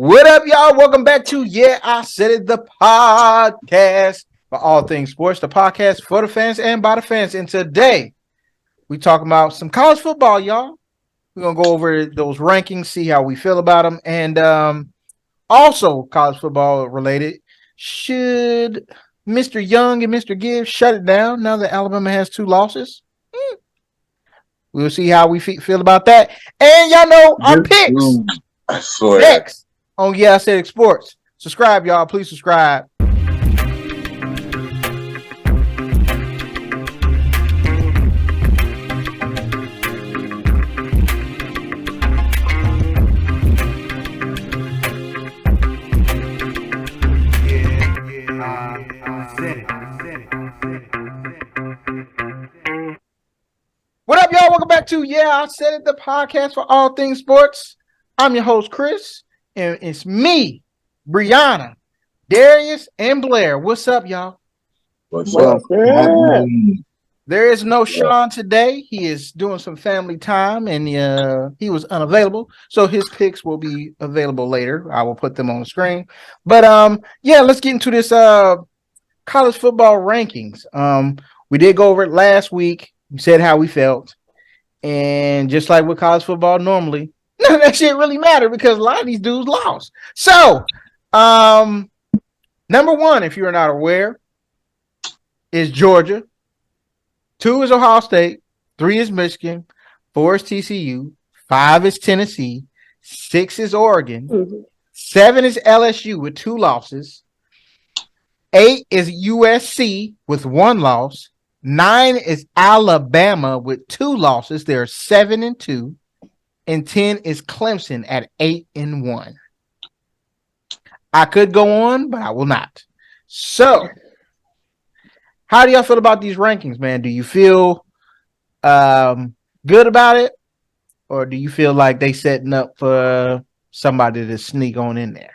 What up, y'all? Welcome back to I Said It, the podcast for all things sports, the podcast for the fans and by the fans. And today, we talking about some college football, y'all. We're going to go over those rankings, see how we feel about them. And also college football related, should Mr. Young and Mr. Gibbs shut it down now that Alabama has 2 losses? We'll see how we feel about that. And y'all know our picks. I swear. Next on I Said It Sports. Subscribe, y'all. Please subscribe. What up, y'all? Welcome back to I Said It, the podcast for all things sports. I'm your host, Chris, and it's me, Brianna, Darius, and Blair. What's up, y'all? What's up? There is no Sean today. He is doing some family time, and he was unavailable, so his picks will be available later. I will put them on the screen. But let's get into this college football rankings. We did go over it last week. We said how we felt, and just like with college football normally, none of that shit really mattered because a lot of these dudes lost. So, number 1, if you're not aware, is Georgia. 2 is Ohio State. 3 is Michigan. 4 is TCU. 5 is Tennessee. 6 is Oregon. 7 is LSU with 2 losses. 8 is USC with 1 loss. 9 is Alabama with 2 losses. They're 7-2. And 10 is Clemson at 8-1. I could go on, but I will not. So, how do y'all feel about these rankings, man? Do you feel good about it? Or do you feel like they setting up for somebody to sneak on in there?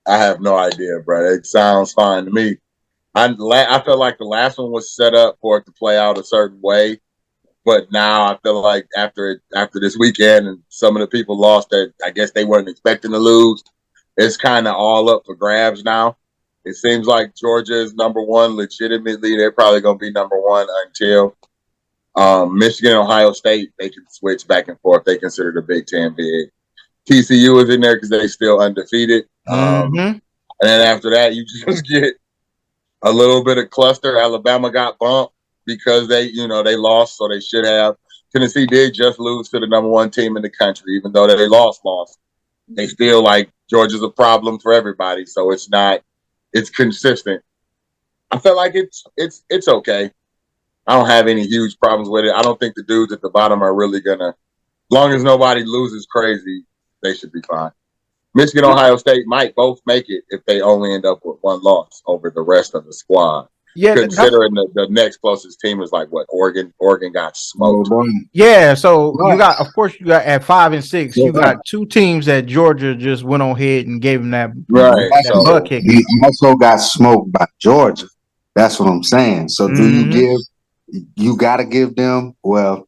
I have no idea, bro. It sounds fine to me. I feel like the last one was set up for it to play out a certain way. But now I feel like after this weekend and some of the people lost that I guess they weren't expecting to lose, it's kind of all up for grabs now. It seems like Georgia is number 1 legitimately. They're probably going to be number 1 until Michigan and Ohio State, they can switch back and forth. They consider the Big Ten big. TCU is in there because they're still undefeated. And then after that, you just get a little bit of cluster. Alabama got bumped because they lost, so they should have. Tennessee did just lose to the number 1 team in the country, even though they lost. They feel like Georgia's a problem for everybody, so it's consistent. I feel like it's okay. I don't have any huge problems with it. I don't think the dudes at the bottom are really gonna, as long as nobody loses crazy, they should be fine. Michigan, Ohio State might both make it if they only end up with 1 loss over the rest of the squad. Yeah, considering the next closest team is like what, Oregon? Oregon got smoked. Yeah, so you got at 5 and 6, you got 2 teams that Georgia just went on ahead and gave them that butt kick. He also got smoked by Georgia. That's what I'm saying. So you got to give them, well,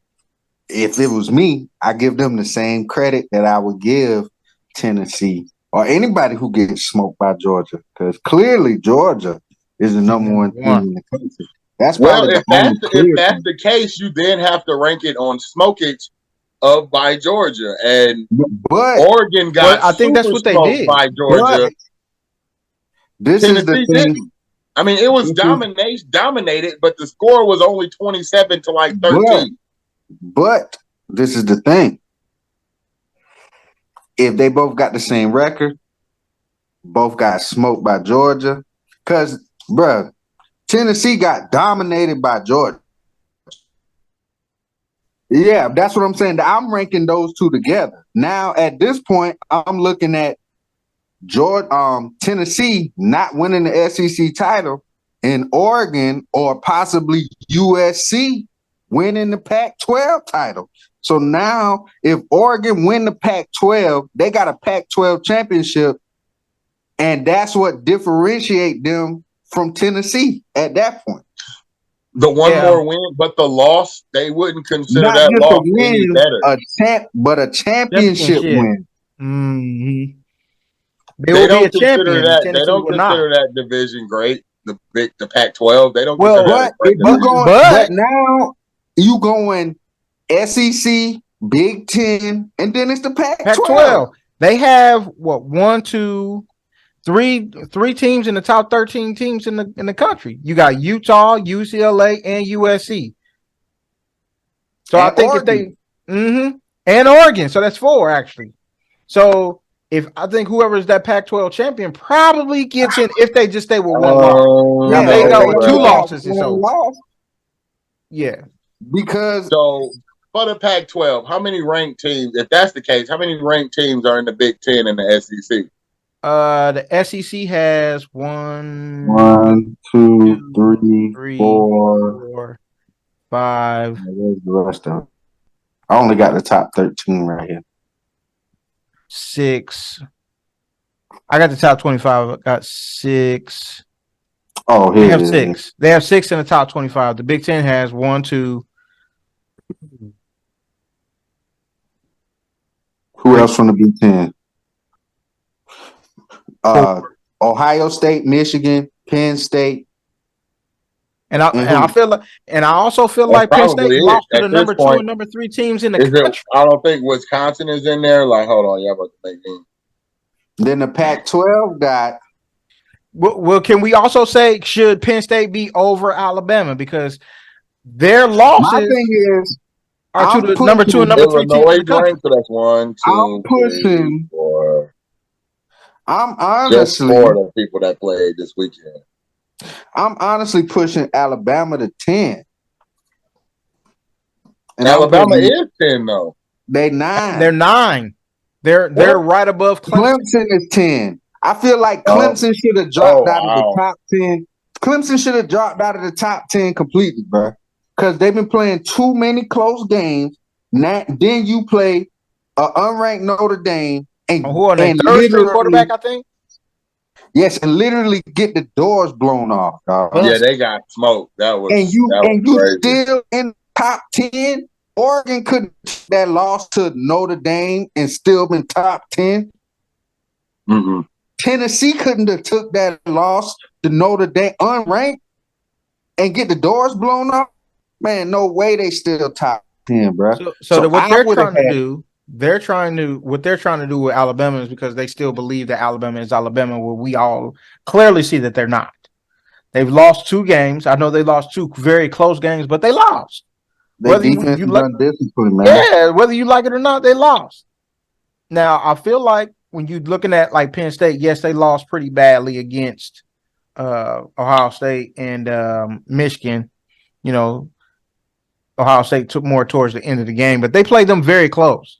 if it was me, I give them the same credit that I would give Tennessee or anybody who gets smoked by Georgia, because clearly Georgia is the number 1 team in the country. That's if that's the case, you then have to rank it on smokage by Georgia, and Oregon got. I think that's what they did by Georgia. This Tennessee is the thing. Didn't. I mean, it was dominated, but the score was only 27 to like 13. But this is the thing. If they both got the same record, both got smoked by Georgia, because, bruh, Tennessee got dominated by Georgia. Yeah, that's what I'm saying. I'm ranking those 2 together. Now, at this point, I'm looking at Tennessee not winning the SEC title and Oregon or possibly USC winning the Pac-12 title. So now, if Oregon win the Pac-12, they got a Pac-12 championship, and that's what differentiate them from Tennessee at that point. The one more win, but the loss, they wouldn't consider Not that just loss a win, any better. But a championship win. Mm-hmm. They They will be a don't consider champion. that. They Tennessee don't will not. consider that division great. The Pac-12. They don't consider Well, that a But great if you division. going, but but now you going SEC, Big Ten, and then it's the Pac-12. Pac-12, they have what one, two, three teams in the top 13 teams in the country. You got Utah, UCLA, and USC. So I And think if they, Oregon. and Oregon, so that's four actually. So if I think whoever's that Pac-12 champion probably gets in if they just stay with one loss. Now if Yeah, they if go they with only two Right. got losses, it's one over. loss, Yeah. because So for the Pac-12, how many ranked teams? If that's the case, how many ranked teams are in the Big Ten and the SEC? The SEC has one, 1, 2, two, 3, three, 4. four, five, Where's the rest of them? I only got the top 13 right here. 6. I got the top 25. I got 6. Oh, They here have it is. 6. They have 6 in the top 25. The Big Ten has 1, 2. Who 3, else from the Big Ten? 4. Ohio State, Michigan, Penn State, And I who? feel like, and I also feel That's like Penn State probably it lost to at the this number 2 point. and number 3 teams in the Is it? country. I don't think Wisconsin is in there. Like, hold on, y'all about to make me. Then the Pac-12 got. Well, can we also say should Penn State be over Alabama because their My losses thing is, are to I'm the number 2 and pushing. number 3 teams in Illinois the country? ranked, so that's 1, I'm 2, 3, pushing. 4. I'm Just honestly. 4 of the people that played this weekend. I'm honestly pushing Alabama to 10. And Alabama is 10 though. They They're 9. 9. They're What? right above Clemson. Clemson is 10. I feel like Clemson should have dropped out of the top 10. Clemson should have dropped out of the top 10 completely, bro. Because they've been playing too many close games. Then you play an unranked Notre Dame Who are they? and Third string literally, quarterback, I think. yes, and literally get the doors blown off, dog. Yeah, they got smoked. That was And you crazy. still in top 10. Oregon couldn't that loss to Notre Dame and still been top 10. Mm-mm. Tennessee couldn't have took that loss to Notre Dame unranked and get the doors blown off. Man, no way they still top 10, bro. So what they're trying to had, do, what they're trying to do with Alabama is because they still believe that Alabama is Alabama, where we all clearly see that they're not. They've lost 2 games. I know they lost 2 very close games, but they lost. Their defense is undisciplined, man. Yeah, whether you like it or not, they lost. Now, I feel like when you're looking at like Penn State, yes, they lost pretty badly against Ohio State and Michigan. You know, Ohio State took more towards the end of the game, but they played them very close.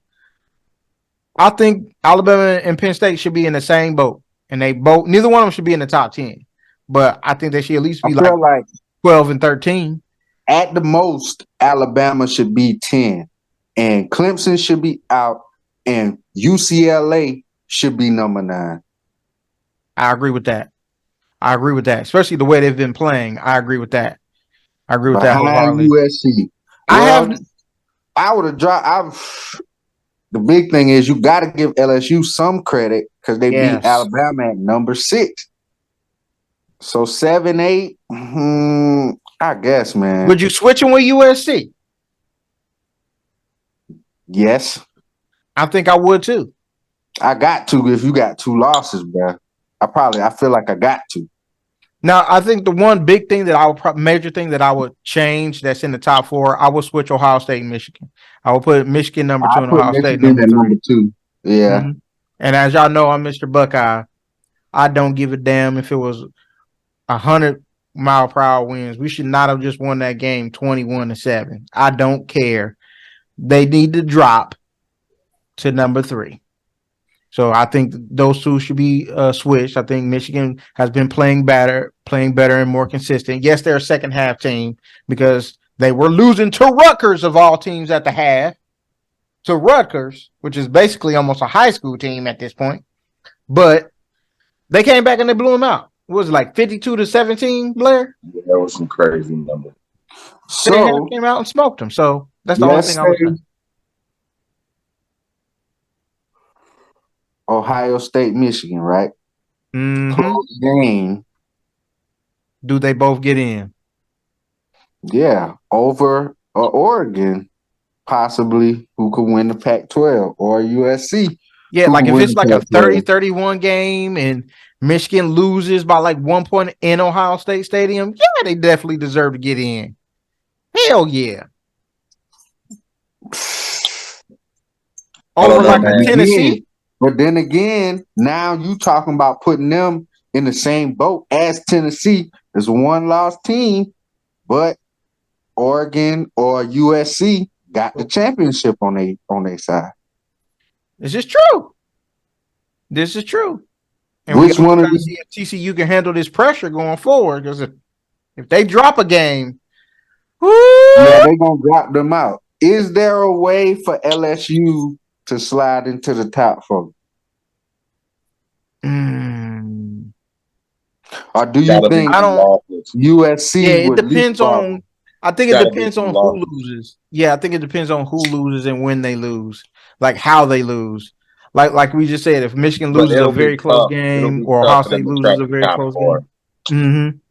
I think Alabama and Penn State should be in the same boat, and neither one of them should be in the top 10. But I think they should at least be like 12 and 13. At the most, Alabama should be 10, and Clemson should be out, and UCLA should be number 9. I agree with that. Especially the way they've been playing. I agree with that. Behind USC. I would have dropped. The big thing is you got to give LSU some credit because they beat Alabama at number 6. So 7, 8, I guess, man. Would you switch them with USC? Yes. I think I would too. I got to if you got 2 losses, bro. I feel like I got to. Now, I think the one big thing that major thing that I would change that's in the top 4, I would switch Ohio State and Michigan. I would put Michigan number 2 and Ohio State number 2. Yeah. Mm-hmm. And as y'all know, I'm Mr. Buckeye. I don't give a damn if it was 100-mile-per-hour winds. We should not have just won that game 21-7. I don't care. They need to drop to number 3. So I think those 2 should be switched. I think Michigan has been playing better and more consistent. Yes, they're a second half team because they were losing to Rutgers of all teams at the half. To Rutgers, which is basically almost a high school team at this point. But they came back and they blew them out. What was it, like 52-17, Blair? Yeah, that was some crazy number. So came out and smoked them. So that's the only thing I would say. Ohio State, Michigan, right? Mm-hmm. Close game. Do they both get in? Yeah, over Oregon, possibly, who could win the Pac-12, or USC, Yeah, who like could if win it's the like a Pac-12. 30-31 game and Michigan loses by like 1 point in Ohio State Stadium, yeah, they definitely deserve to get in. Hell yeah. I don't Over know, like a man. Tennessee. But then again, now you talking about putting them in the same boat as Tennessee. It's a one-loss team, but Oregon or USC got the championship on their side. This is true. This is true. And we Which also one of got to the see if TCU can handle this pressure going forward. Because if they drop a game, yeah, they gonna drop them out. Is there a way for LSU to slide into the top four? Or do you Gotta be think I some don't. losses. Yeah, USC it would depends leapfrog them? on. I think it Gotta be depends some on who losses. loses. Yeah, I think it depends on who loses and when they lose, like how they lose. Like we just said, if Michigan But loses a it'll be very close tough. It'll game, be or tough Ohio for them State to loses crack a the very top close four. game,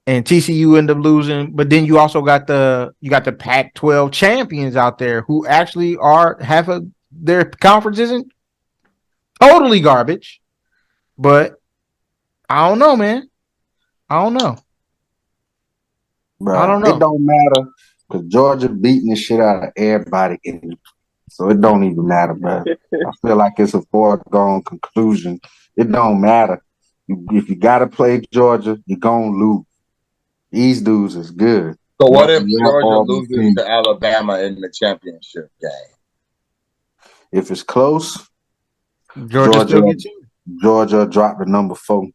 and TCU end up losing, but then you also got the Pac-12 champions out there who actually are their conference isn't totally garbage, but I don't know, man. I don't know. I Bro, don't it know. don't matter because Georgia beating the shit out of everybody so it don't even matter, bro. I feel like it's a foregone conclusion. It don't matter. If you gotta play Georgia, you're gonna lose. These dudes is good. So what Not if the Georgia Auburn loses team. to Alabama in the championship game? If it's close, Georgia Georgia still gets in. Georgia dropped the number 4.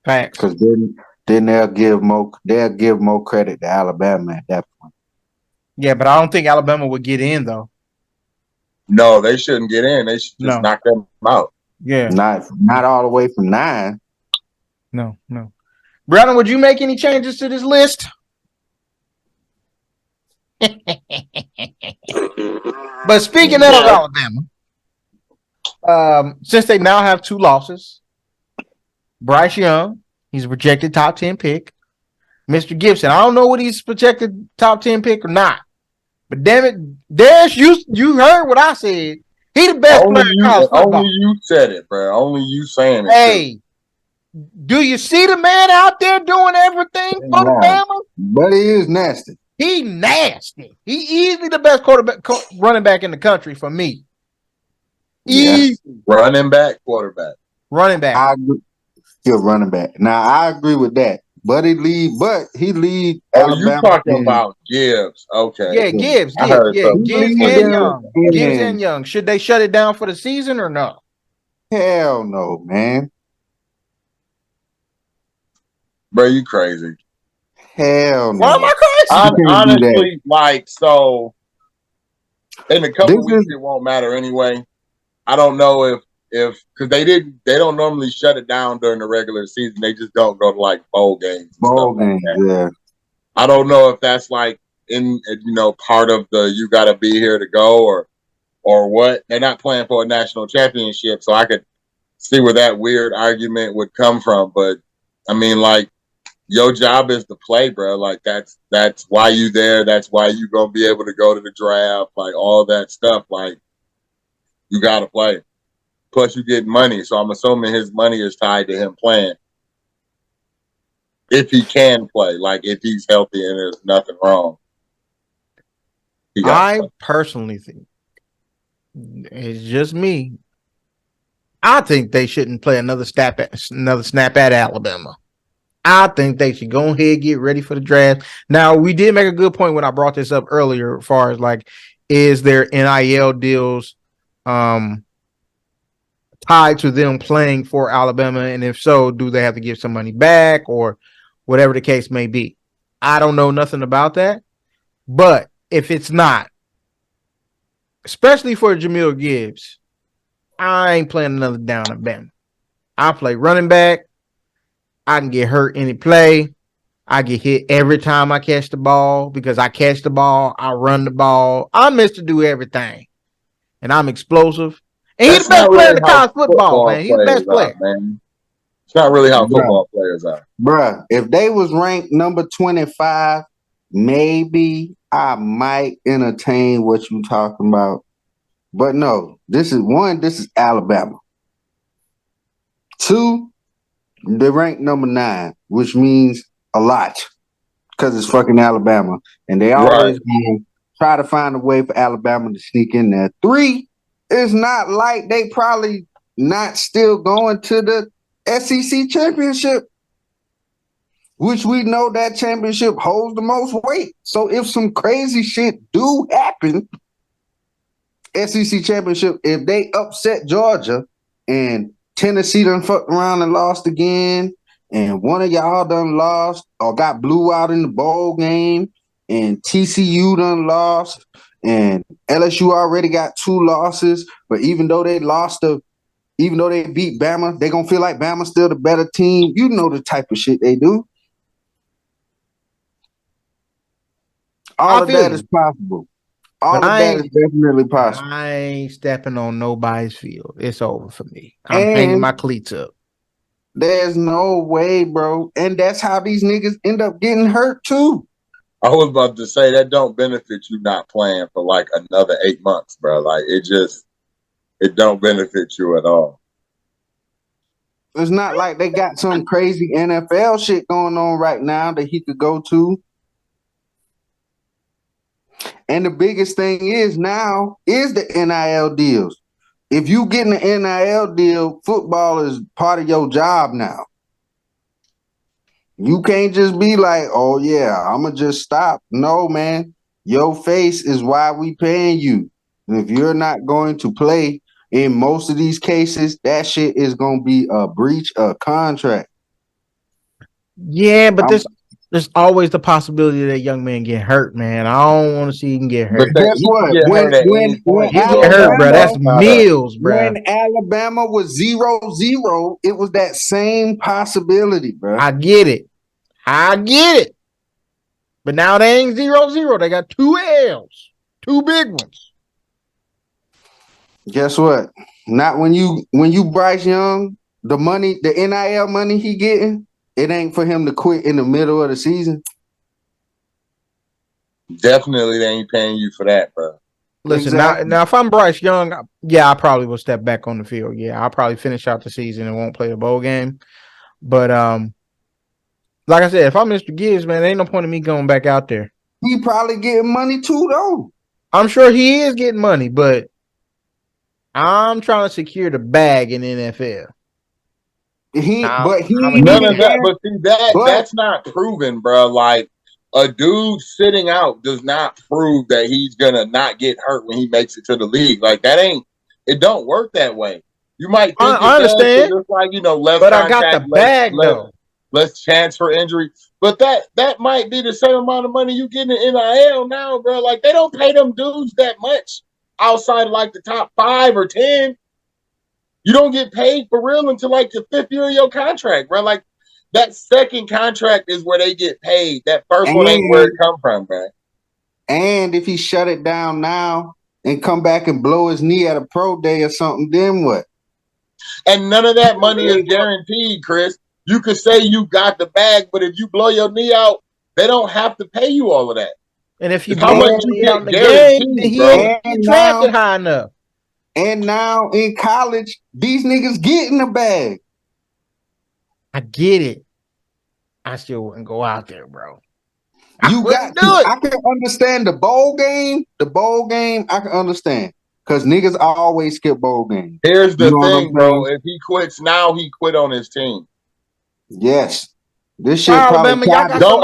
Facts. Because then they'll give more credit to Alabama at that point. Yeah, but I don't think Alabama would get in though. No, they shouldn't get in. They should just No. knock them out. Yeah. Not all the way from 9. No. Brandon, would you make any changes to this list? But speaking of Alabama, since they now have 2 losses, Bryce Young, he's a projected top 10 pick. Mr. Gibson, I don't know what he's projected top 10 pick or not. But damn it, Darius, you heard what I said. He the best player in college football. Only you said it, bro. Only you saying it. Hey, do you see the man out there doing everything for the Bama? But he is nasty. He nasty. He easily the best running back in the country for me. Yes. Running back, quarterback. Running back. I agree. He's running back. Now I agree with that. But he lead Alabama. You talking about Gibbs? Okay. Yeah, Gibbs. I heard something. Gibbs and Young. Gibbs and Young. Should they shut it down for the season or no? Hell no, man. Bro, you crazy. Hell no. Why am I crazy? Honestly, like, so in a couple weeks it won't matter anyway. I don't know if because they don't normally shut it down during the regular season. They just don't go to like bowl games. Yeah. I don't know if that's like in part of the you got to be here to go or what. They're not playing for a national championship, so I could see where that weird argument would come from. But I mean, like, your job is to play, bro. Like that's why you there. That's why you gonna be able to go to the draft. Like all that stuff. Like you gotta play. Plus, you get money, so I'm assuming his money is tied to him playing. If he can play, like if he's healthy and there's nothing wrong. I personally think it's just me. I think they shouldn't play another snap at Alabama. I think they should go ahead and get ready for the draft. Now, we did make a good point when I brought this up earlier, as far as like, is there NIL deals tied to them playing for Alabama? And if so, do they have to give some money back or whatever the case may be? I don't know nothing about that. But if it's not, especially for Jamil Gibbs, I ain't playing another down at Bama. I play running back. I can get hurt any play. I get hit every time I catch the ball because I catch the ball, I run the ball. I'm Mr. Do Everything. And I'm explosive. And he's That's the best not player in really the how college football, football man. He's the players best are, player. man. It's not really how football players are. Bruh, if they was ranked number 25, maybe I might entertain what you talking about. But no, this is Alabama. 2, they ranked number 9, which means a lot because it's fucking Alabama. And they Right. always try to find a way for Alabama to sneak in there. 3, it's not like they probably not still going to the SEC championship, which we know that championship holds the most weight. So if some crazy shit do happen, SEC championship, if they upset Georgia and Tennessee done fucked around and lost again, and one of y'all done lost or got blew out in the bowl game, and TCU done lost, and LSU already got 2 losses, but even though they beat Bama, they gonna feel like Bama's still the better team. You know the type of shit they do. All of that is possible. All of that is definitely possible. I ain't stepping on nobody's field. It's over for me. I'm hanging my cleats up. There's no way, bro. And that's how these niggas end up getting hurt too. I was about to say that don't benefit you not playing for like another 8 months, bro. Like it don't benefit you at all. It's not like they got some crazy NFL shit going on right now that he could go to. And the biggest thing is now is the NIL deals. If you getting an NIL deal, football is part of your job now. You can't just be like, oh yeah, I'ma just stop. No, man. Your face is why we paying you. And if you're not going to play in most of these cases, that shit is gonna be a breach of contract. Yeah, but there's always the possibility that young man get hurt, man. I don't want to see him get hurt. But guess what? When he get hurt, bro, that's meals, bro. When Alabama was 0-0, it was that same possibility, bro. I get it. But now they ain't 0-0. They got 2 L's, 2 big ones. Guess what? Not when you Bryce Young, the NIL money he getting, it ain't for him to quit in the middle of the season. Definitely they ain't paying you for that, bro. Listen, exactly. now if I'm Bryce Young, yeah, I probably will step back on the field. Yeah, I'll probably finish out the season and won't play a bowl game. But like I said, if I'm Mr. Gibbs, man, there ain't no point in me going back out there. He probably getting money too, though. I'm sure he is getting money, but I'm trying to secure the bag in the NFL. That's not proven, bro. Like a dude sitting out does not prove that he's gonna not get hurt when he makes it to the league. Like it don't work that way. You might think I understand, just like less but contact, I got the bag though. Less chance for injury. But that might be the same amount of money you get in NIL now, bro. Like they don't pay them dudes that much outside of like the top 5 or 10. You don't get paid for real until like the 5th year of your contract, bro. Like that second contract is where they get paid. That first one ain't where it come from, bro. And if he shut it down now and come back and blow his knee at a pro day or something, then what? And none of that money is guaranteed, Chris. You could say you got the bag, but if you blow your knee out, they don't have to pay you all of that. And if you blow your knee out in the game, then he ain't drafted high enough. And now in college, these niggas getting the bag. I get it. I still wouldn't go out there, bro. I can understand the bowl game. The bowl game, I can understand. Because niggas always skip bowl games. Here's the thing, bro. If he quits now, he quit on his team. Yes. This shit probably I know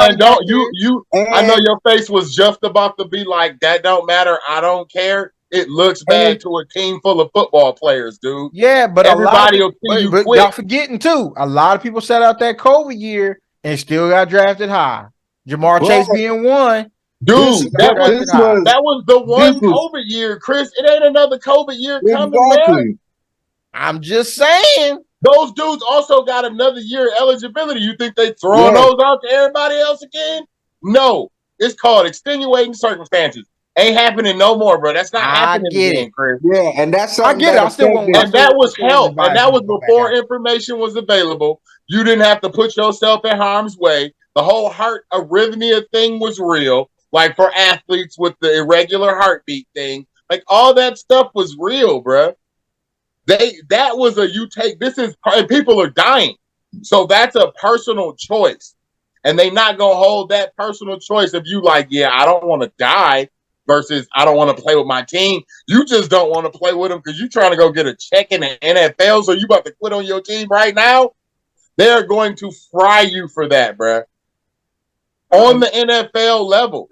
your face was just about to be like, that don't matter. I don't care. It looks bad to a team full of football players, dude. Yeah, but everybody will see you quit. Y'all forgetting too. A lot of people sat out that COVID year and still got drafted high. Jamar Chase being one. Dude, that was the one COVID year, Chris. It ain't another COVID year coming, man. I'm just saying. those dudes also got another year of eligibility. You think they throwing Yeah. those out to everybody else again? No. It's called extenuating circumstances. Ain't happening no more, bro. That's not I happening get again, it. Chris. Yeah, and that's I something get it. that I still want. I affected. And still, that I was still want help. And advice that was to go back before out. information was available. You didn't have to put yourself in harm's way. The whole heart arrhythmia thing was real. Like for athletes with the irregular heartbeat thing. Like all that stuff was real, bro. That was a you take this is and people are dying. So that's a personal choice. And they not gonna hold that personal choice if you like, yeah, I don't want to die versus I don't want to play with my team. You just don't want to play with them because you're trying to go get a check in the NFL. So you about to quit on your team right now. They're going to fry you for that, bruh. On the NFL level.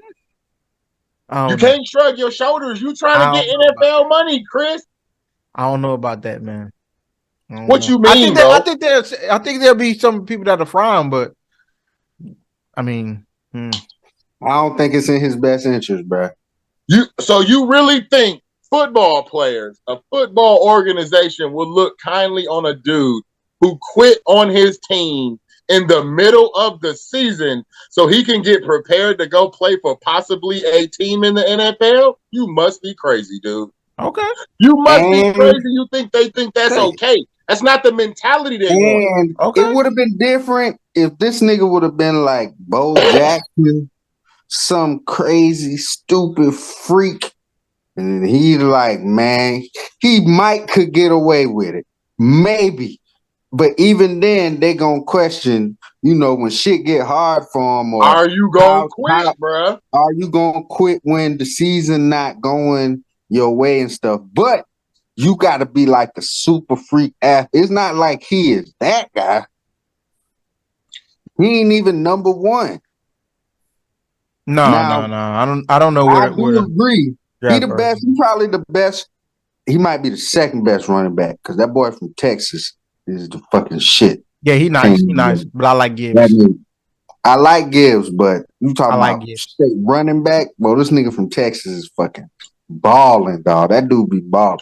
I You don't know. can't shrug your shoulders. You trying to I get don't know about NFL that. money, Chris. I don't know about that, man. I don't What know. you I mean, think that. bro? I think there'll be some people that are frown, but I mean, I don't think it's in his best interest, bro. So you really think football players, a football organization will look kindly on a dude who quit on his team in the middle of the season so he can get prepared to go play for possibly a team in the NFL? You must be crazy, dude. okay. You must be And crazy. You think they think that's okay. That's not the mentality they want. and Okay. it would have been different if this nigga would have been like Bo Jackson, some crazy, stupid freak. And he like, man, he might could get away with it. Maybe. But even then, they gonna question, when shit get hard for him, or Are you going to how quit, bruh? are you gonna quit when the season not going your way and stuff? But you got to be like a super freak athlete. It's not like he is that guy. He ain't even number one. No. Now, I don't know I where do the agree. He draft the best. person. He probably the best. He might be the second best running back because that boy from Texas is the fucking shit. Yeah, he nice. He nice, but I like That Gibbs. nigga. I like Gibbs, but you I talking like about Gibbs. straight running back? Well, this nigga from Texas is fucking balling, dog. That dude be balling.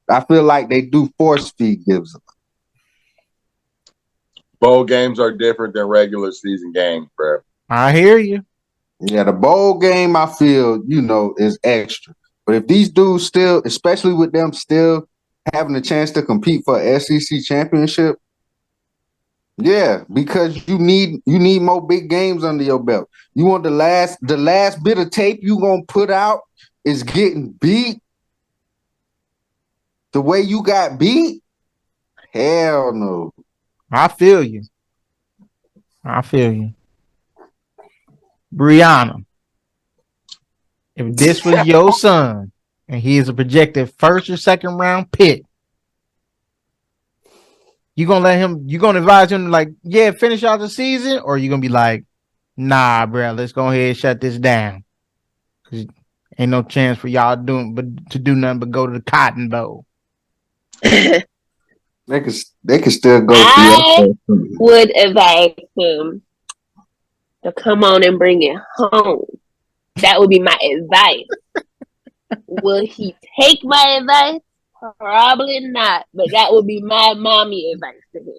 I feel like they do force feed Gibbs. Bowl games are different than regular season games, bruh. I hear you. Yeah, the bowl game, I feel, is extra. But if these dudes still, especially with them still having a chance to compete for a SEC championship, yeah, because you need more big games under your belt. You want the last bit of tape you gonna put out is getting beat the way you got beat? Hell no. I feel you. Brianna, if this was your son and he is a projected first or second round pick, you gonna advise him like, yeah, finish out the season, or you gonna be like, nah, bro, let's go ahead and shut this down. Cause ain't no chance for y'all to do nothing but go to the Cotton Bowl. They can still go I through. would advise him to come on and bring it home. That would be my advice. Will he take my advice? Probably not, but that would be my mommy advice to him.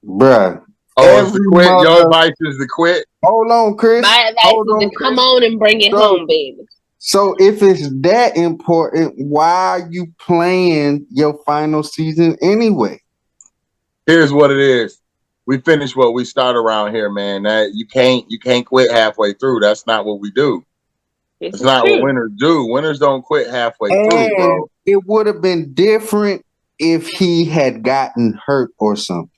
Bruh. Oh, it's to quit. Your advice is to quit. Hold on, Chris. My advice Hold is on, to come on and bring it home, baby. So if it's that important, why are you playing your final season anyway? Here's what it is. We finish what we start around here, man. That you can't quit halfway through. That's not what we do. It's not what winners do. Winners don't quit halfway through, bro. It would have been different if he had gotten hurt or something.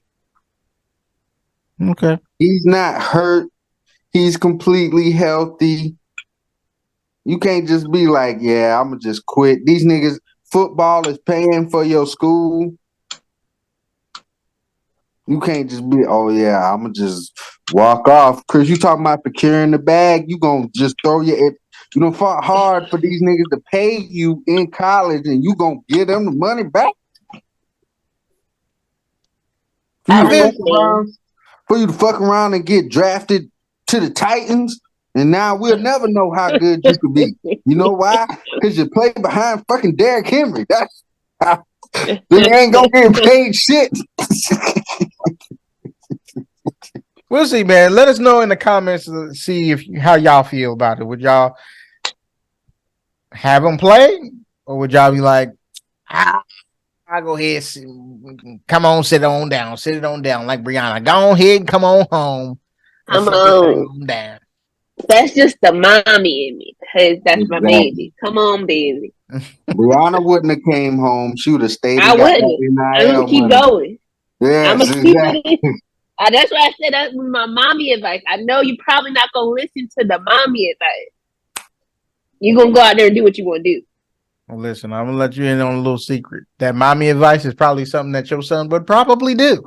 Okay. He's not hurt. He's completely healthy. You can't just be like, yeah, I'm going to just quit. These niggas, football is paying for your school. You can't just be, oh, yeah, I'm going to just walk off. Chris, you talking about securing the bag, you going to just throw you fought hard for these niggas to pay you in college, and you going to give them the money back? For you to fuck around and get drafted to the Titans, and now we'll never know how good you could be. You know why? Because you play behind fucking Derrick Henry. That's They ain't gonna get paid shit. We'll see, man. Let us know in the comments to see how y'all feel about it. Would y'all have them play, or would y'all be like, I'll go ahead, come on, sit it on down, like Brianna. Go ahead and come on home. Come on. Down. That's just the mommy in me, because that's my Exactly. baby. Come on, baby. Brianna wouldn't have came home. She would have stayed I and got wouldn't. that I'm gonna NIL keep money. going. Yes, I'm gonna keep exactly. it. That's why I said that was my mommy advice. I know you're probably not gonna listen to the mommy advice. You're gonna go out there and do what you want to do. Well, listen, I'm gonna let you in on a little secret. That mommy advice is probably something that your son would probably do.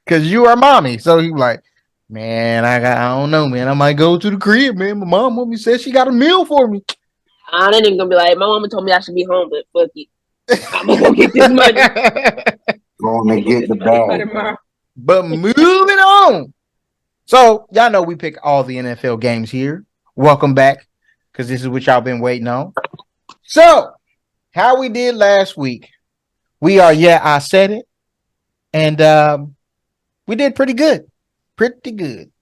Because you are mommy. So he like, man, I don't know, man. I might go to the crib, man. My mom said she got a meal for me. I ain't gonna be like, my mama told me I should be home, but fuck you. I'm gonna go get this money. Going to get the bag. But moving on. So y'all know we pick all the NFL games here. Welcome back, because this is what y'all been waiting on. So, how we did last week, we are I said it, and we did pretty good. Pretty good.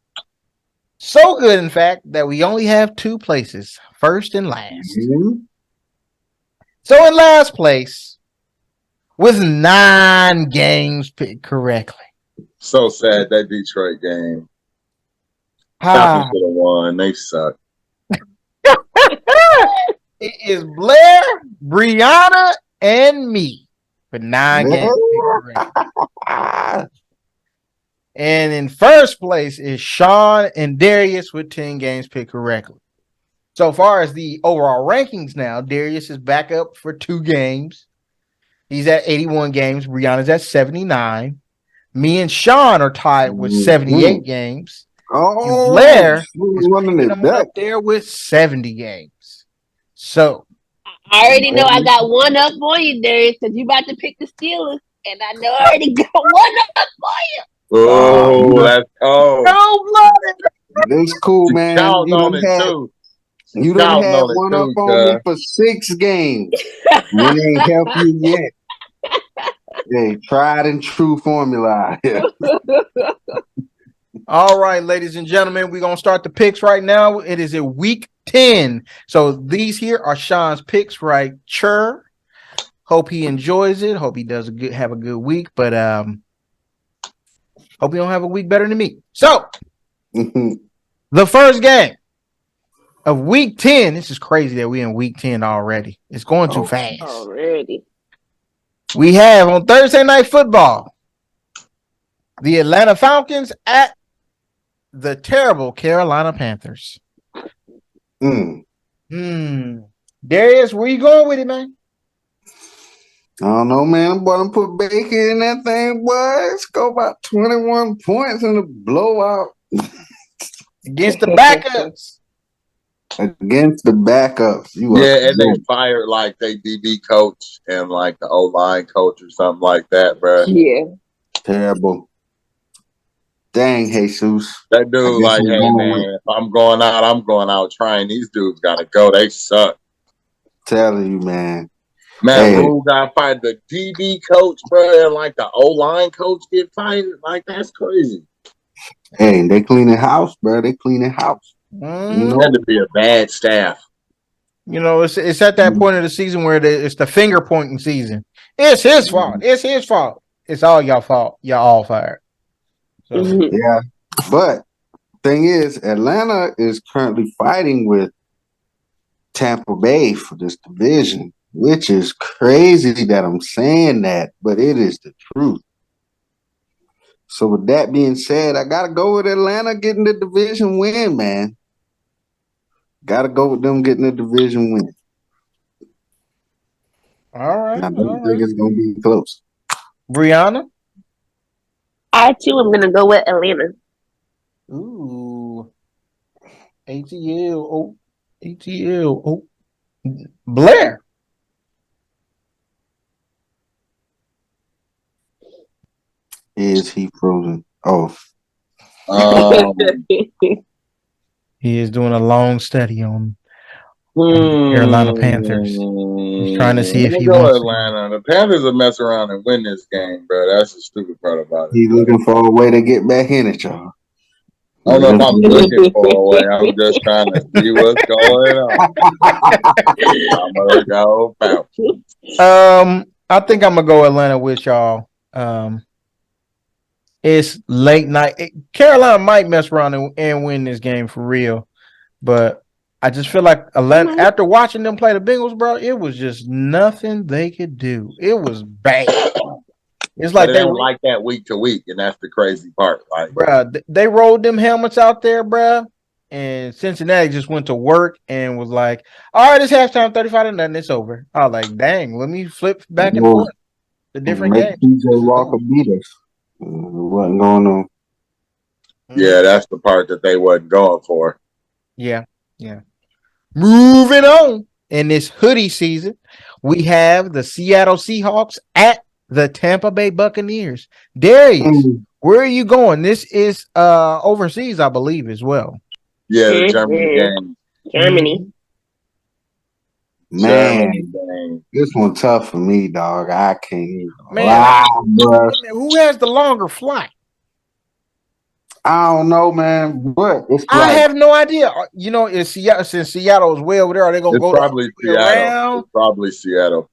So good, in fact, that we only have two places, first and last. Mm-hmm. So in last place, with 9 games picked correctly. So sad that Detroit game. Falcons should have won. They suck. It is Blair, Brianna, and me for 9 games picked correctly. And in first place is Sean and Darius with 10 games picked correctly. So far as the overall rankings now, Darius is back up for 2 games. He's at 81 games. Brianna's at 79. Me and Sean are tied with 78 games. Oh, and Blair is running it back up there with 70 games. So I already know I got one up on you, Darius, because you about to pick the Steelers, and I know I already got one up on you. Oh, that's It's cool, man. You done had one up on me for 6 games. It ain't help you yet. Hey, tried and true formula. All right, ladies and gentlemen, we're going to start the picks right now. It is a week 10. So these here are Sean's picks right here. Hope he enjoys it. Hope he does have a good week, but hope he don't have a week better than me. So the first game of week 10. This is crazy that we're in week 10 already. It's going too fast. Already. We have on Thursday Night Football the Atlanta Falcons at the terrible Carolina Panthers. Darius, where you going with it, man? I don't know, man. But I'm put bacon in that thing, boy. Let's go about 21 points in the blowout. Against the backups. Against the backups. And they fired like they DB coach and like the O-line coach or something like that, bro. Yeah. Terrible. Dang, Jesus. That dude like, hey, man, if I'm going out trying. These dudes got to go. They suck. Telling you, man. Man, Rule got fired. The DB coach, bro, and like the O-line coach get fired. Like, that's crazy. Hey, they cleaning house, bro. They cleaning house. You know, had to be a bad staff. You know, it's at that point of the season where it's the finger pointing season. It's his fault. It's his fault. It's all y'all fault. Y'all all fired. So. Yeah, but thing is, Atlanta is currently fighting with Tampa Bay for this division, which is crazy that I'm saying that, but it is the truth. So with that being said, I gotta go with Atlanta getting the division win, man. Gotta go with them getting the division win. All right. I don't think it's gonna be close. Brianna? I too am gonna go with Atlanta. Ooh. ATL. Oh. ATL. Oh. Blair. Is he frozen? Oh. He is doing a long study on Carolina Panthers. He's trying to see if he go wants Atlanta. The Panthers will mess around and win this game, bro. That's the stupid part about it. He's looking for a way to get back in it, y'all. I don't know if I'm looking for a way. I'm just trying to see what's going on. I'm gonna go Falcons. I think I'm gonna go Atlanta with y'all. It's late night. Carolina might mess around and win this game for real, but I just feel like Atlanta, after watching them play the Bengals, bro, it was just nothing they could do. It was bad. It's like they don't like that week to week, and that's the crazy part. Like, bro, they rolled them helmets out there, bro, and Cincinnati just went to work and was like, "All right, it's halftime, 35-0, it's over." I was like, "Dang, let me flip back and forth the different games." PJ Walker beat us. Wasn't going on. Yeah, that's the part that they wasn't going for. Yeah. Moving on. In this hoodie season, we have the Seattle Seahawks at the Tampa Bay Buccaneers. Darius, where are you going? This is overseas, I believe, as well. Yeah, the Germany game. Germany. Man, this one tough for me, dog. I can't lie, bro. Who has the longer flight? I don't know, man. But it's I have no idea. You know, is Seattle, since Seattle is way over there, are they gonna go probably Seattle? It's probably Seattle.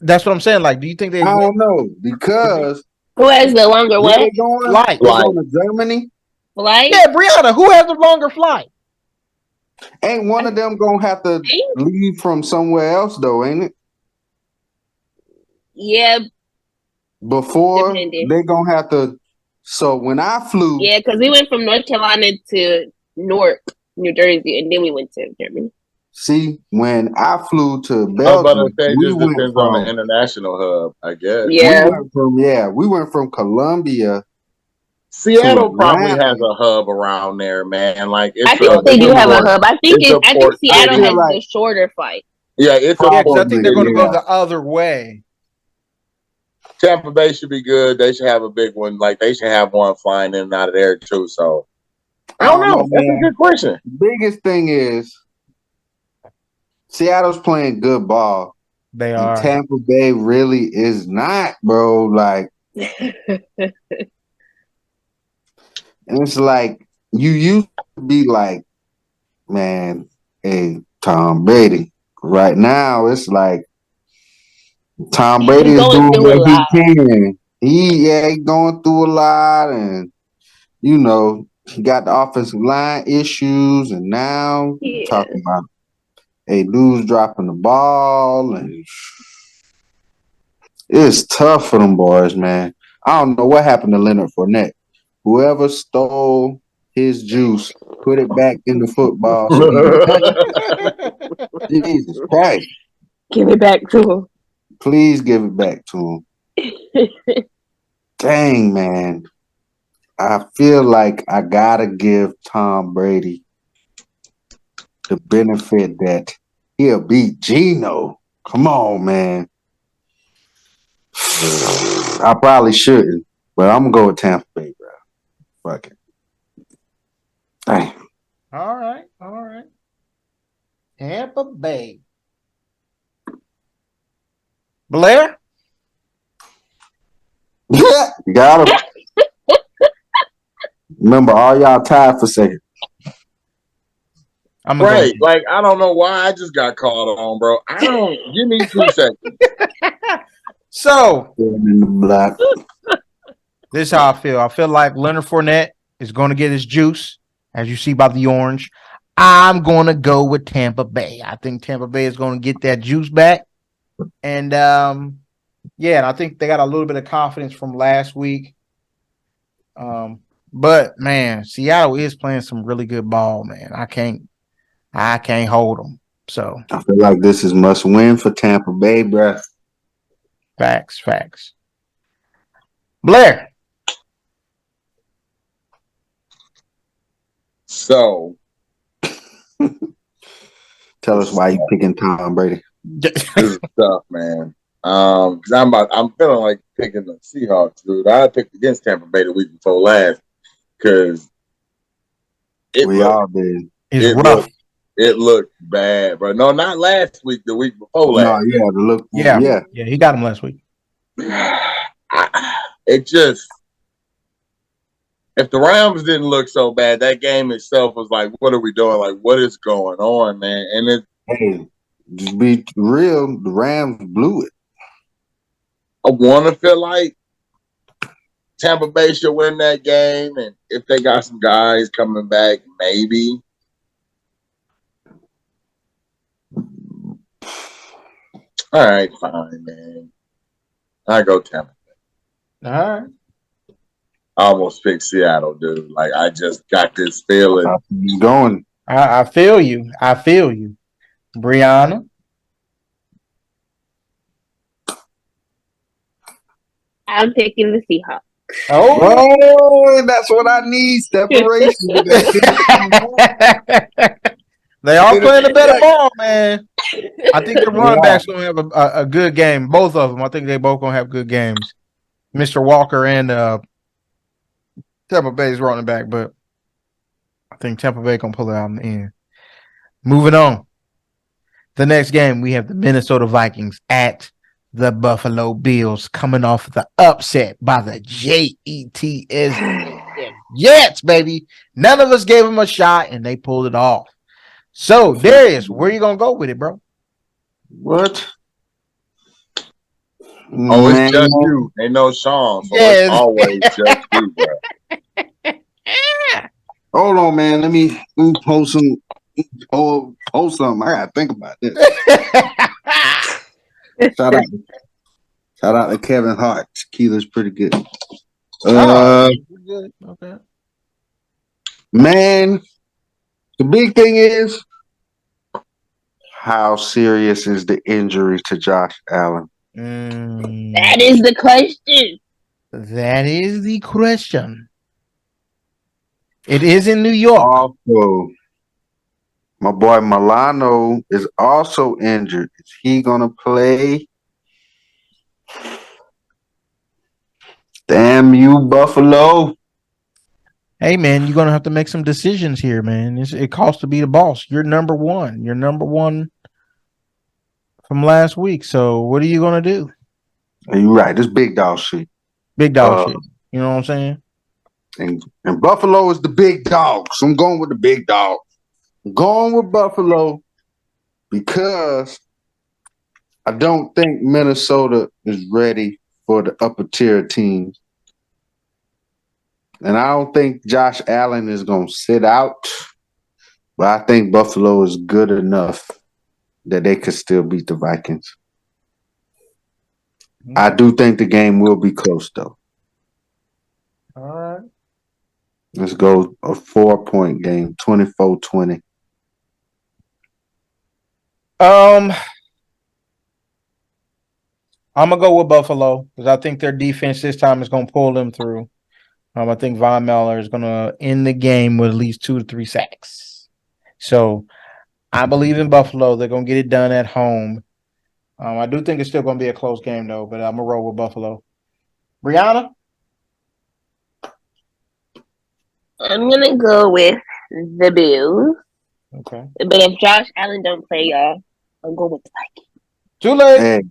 That's what I'm saying. Like, do you think they? I don't know, because who has the longer what? Flight. Going to Germany. Flight? Yeah, Brianna, who has the longer flight? Ain't one of them gonna have to leave from somewhere else though, ain't it? Yeah. Before they gonna have to. So when I flew, yeah, because we went from North Carolina to Newark, New Jersey, and then we went to Germany. See, when I flew to Belgium, we just depends on the international hub, I guess. Yeah, we went from Columbia. Seattle probably has a hub around there, man. Like, I think they do have a hub. I think Seattle has the shorter flight. Yeah, because I think they're going to go the other way. Tampa Bay should be good. They should have a big one. Like, they should have one flying in and out of there too. So I don't know. That's a good question. Biggest thing is Seattle's playing good ball. They are. Tampa Bay really is not, bro. Like, and it's like you used to be like, man, hey, Tom Brady. Right now, it's like Tom Brady is doing what he can. He's going through a lot, and you know, he got the offensive line issues, and now talking about dude's dropping the ball, and it's tough for them boys, man. I don't know what happened to Leonard Fournette. Whoever stole his juice, put it back in the football. Jesus Christ. Give it back to him. Please give it back to him. Dang, man. I feel like I gotta give Tom Brady the benefit that he'll beat Geno. Come on, man. I probably shouldn't, but I'm gonna go with Tampa Bay, bro. Fuck it. Dang. All right. Tampa Bay. Blair? Yeah, you got him. Remember, all y'all tied for second. I'm right. Like, I don't know why I just got called on, bro. I don't. Give me 2 seconds. So, this is how I feel. I feel like Leonard Fournette is going to get his juice, as you see by the orange. I'm going to go with Tampa Bay. I think Tampa Bay is going to get that juice back. And, and I think they got a little bit of confidence from last week. But, man, Seattle is playing some really good ball, man. I can't hold them. So I feel like this is must win for Tampa Bay, bruh. Facts. Blair. So tell us why you picking Tom Brady. This is tough, man. Because I'm feeling like picking the Seahawks, dude. I picked against Tampa Bay the week before last because we all did. It's rough. It looked bad, bro. No, not last week. The week before No, last. yeah, the look, Yeah, he got him last week. It just. If the Rams didn't look so bad, that game itself was like, what are we doing? Like, what is going on, man? And hey, just be real, the Rams blew it. I want to feel like Tampa Bay should win that game, and if they got some guys coming back, maybe. All right, fine, man. I go Tampa Bay. All right. I almost picked Seattle, dude. Like, I just got this feeling. He's going. I feel you. I feel you. Brianna. I'm picking the Seahawks. Oh, that's what I need. Separation. They are playing a better ball, man. I think the running backs gonna have a good game. Both of them. I think they both gonna have good games. Mr. Walker and Tampa Bay's running back, but I think Tampa Bay gonna pull it out in the end. Moving on. The next game, we have the Minnesota Vikings at the Buffalo Bills, coming off the upset by the Jets, baby. None of us gave them a shot, and they pulled it off. So, Darius, where you gonna go with it, bro? What? Oh, it's just you. Ain't no Sean, so it's always just you, bro. Hold on, man. Let me post some. Post something. I gotta think about this. Shout out to Kevin Hart. Tequila's pretty good. Okay. Man, the big thing is, how serious is the injury to Josh Allen? That is the question. That is the question. It is in New York. Also, my boy Milano is also injured. Is he gonna play? Damn you, Buffalo. Hey, man, you're going to have to make some decisions here, man. It costs to be the boss. You're number one. You're number one from last week. So what are you going to do? You're right. This big dog shit. Big dog shit. You know what I'm saying? And Buffalo is the big dog. So I'm going with the big dog. I'm going with Buffalo because I don't think Minnesota is ready for the upper tier teams. And I don't think Josh Allen is going to sit out. But I think Buffalo is good enough that they could still beat the Vikings. I do think the game will be close, though. All right. Let's go a 4-point game, 24-20. I'm going to go with Buffalo because I think their defense this time is going to pull them through. I think Von Miller is going to end the game with at least 2 to 3 sacks. So I believe in Buffalo. They're going to get it done at home. I do think it's still going to be a close game, though, but I'm going to roll with Buffalo. Brianna? I'm going to go with the Bills. Okay. But if Josh Allen don't play, y'all, I'm going with the Vikings. Too late. Hey,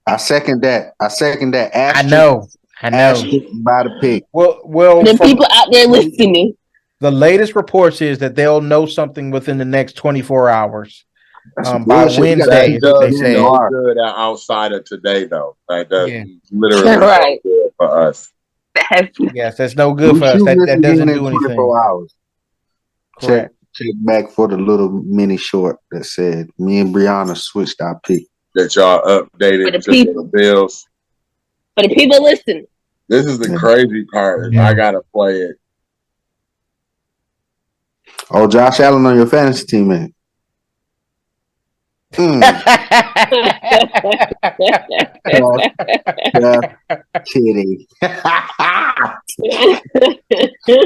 I second that. I know. By the pick. Well, the people out there listening. The latest reports is that they'll know something within the next 24 hours. By Wednesday, they say no good outside of today, though. Like that's literally right good for us. Yes, that's no good for us. That doesn't do anything. 24 hours. Correct. Check back for the little mini short that said me and Brianna switched our pick. That y'all updated to the Bills. For the people listening. This is the crazy part. I gotta play it. Oh, Josh Allen on your fantasy team, man. Kidding.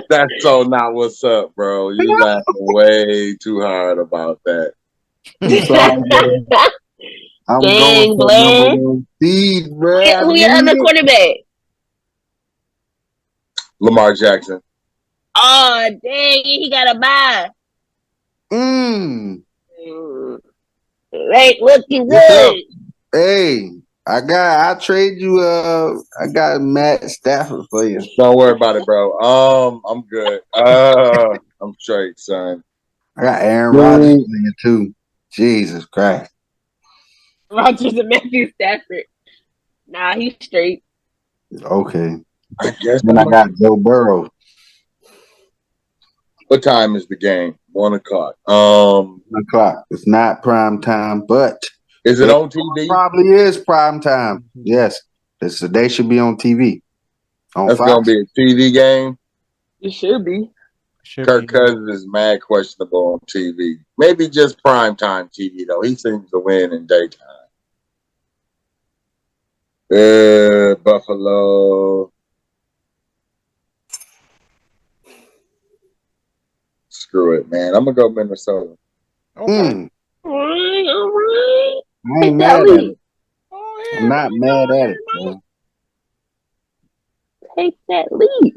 That's so not what's up, bro. You're laughing way too hard about that. I'm going for number one seed, bro. Who your other quarterback? Lamar Jackson. Oh, dang, he got a bye. Ain't looking What's up? good. Hey, I trade you I got Matt Stafford for you. Don't worry about it, bro. I'm good. I'm straight, son. I got Aaron Rodgers playing too. Jesus Christ. Rogers and Matthew Stafford. Nah, he's straight. Okay. I guess Then I got Joe Burrow. What time is the game? 1:00. 1:00. It's not prime time, but Is it on TV? probably is prime time. Yes. They should be on TV. On That's Fox. gonna be a TV game. It should be. Kirk Cousins is mad questionable on TV. Maybe just primetime TV though. He seems to win in daytime. Buffalo. Screw it, man. I'm gonna go Minnesota. Okay. All right. I ain't mad at it. I'm not mad at it, man. Take that lead.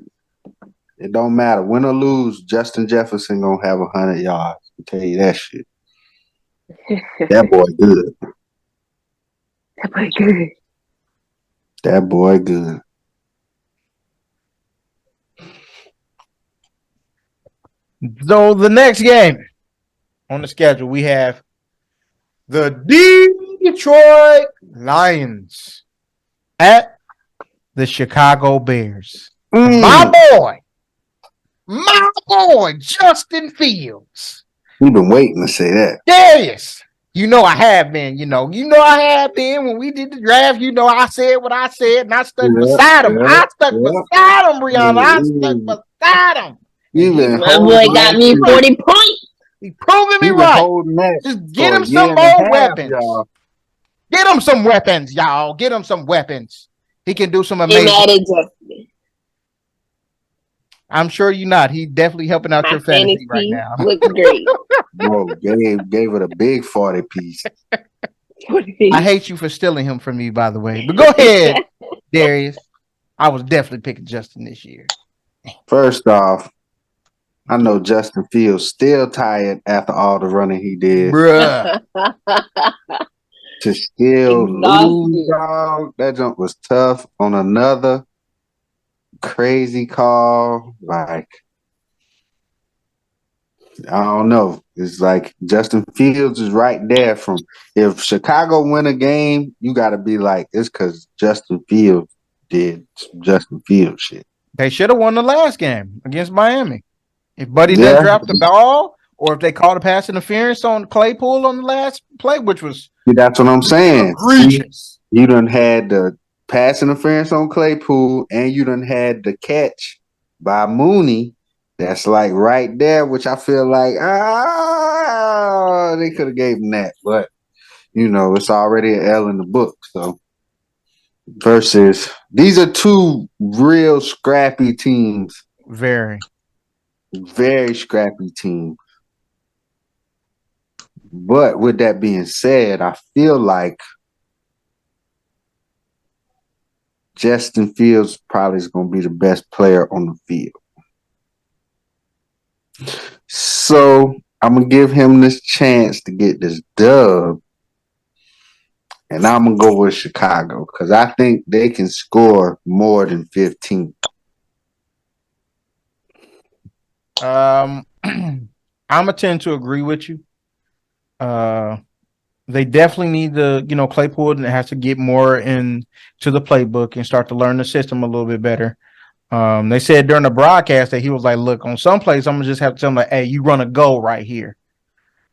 It don't matter. Win or lose, Justin Jefferson gonna have 100 yards. I tell you that shit. That boy good. That boy good. That boy good. So the next game on the schedule, we have the Detroit Lions at the Chicago Bears. My boy, Justin Fields. We've been waiting to say that. Darius. You know I have been, I have been when we did the draft, I said what I said and I stuck beside him. I stuck beside him, Brianna. I stuck beside him. My boy got me 40 points. He proving me right. Just get him some more weapons. Y'all. Get him some weapons, y'all. Get him some weapons. He can do some amazing. I'm sure you're not. He's definitely helping out your fantasy right now. Looks great. Bro, gave it a big 40 piece. I hate you for stealing him from me, by the way. But go ahead, Darius. I was definitely picking Justin this year. First off, I know Justin Fields still tired after all the running he did. Bruh. To still lose, dog. That jump was tough on another crazy call. Like, I don't know. It's like Justin Fields is right there. From if Chicago win a game, you got to be like, it's because Justin Fields did some Justin Fields shit. They should have won the last game against Miami. If Buddy didn't drop the ball, or if they called a pass interference on Claypool on the last play, which was that's what I'm saying. Egregious. You done had the pass interference on Claypool, and you done had the catch by Mooney. That's like right there, which I feel like they could have gave him that, but it's already an L in the book. So versus these are two real scrappy teams. Very scrappy teams. But with that being said, I feel like Justin Fields probably is going to be the best player on the field. So I'm going to give him this chance to get this dub. And I'm going to go with Chicago because I think they can score more than 15. I'm going to tend to agree with you. They definitely need the, Claypool has to get more into the playbook and start to learn the system a little bit better. They said during the broadcast that he was like, look, on some plays, I'm going to just have to tell him, like, hey, you run a go right here.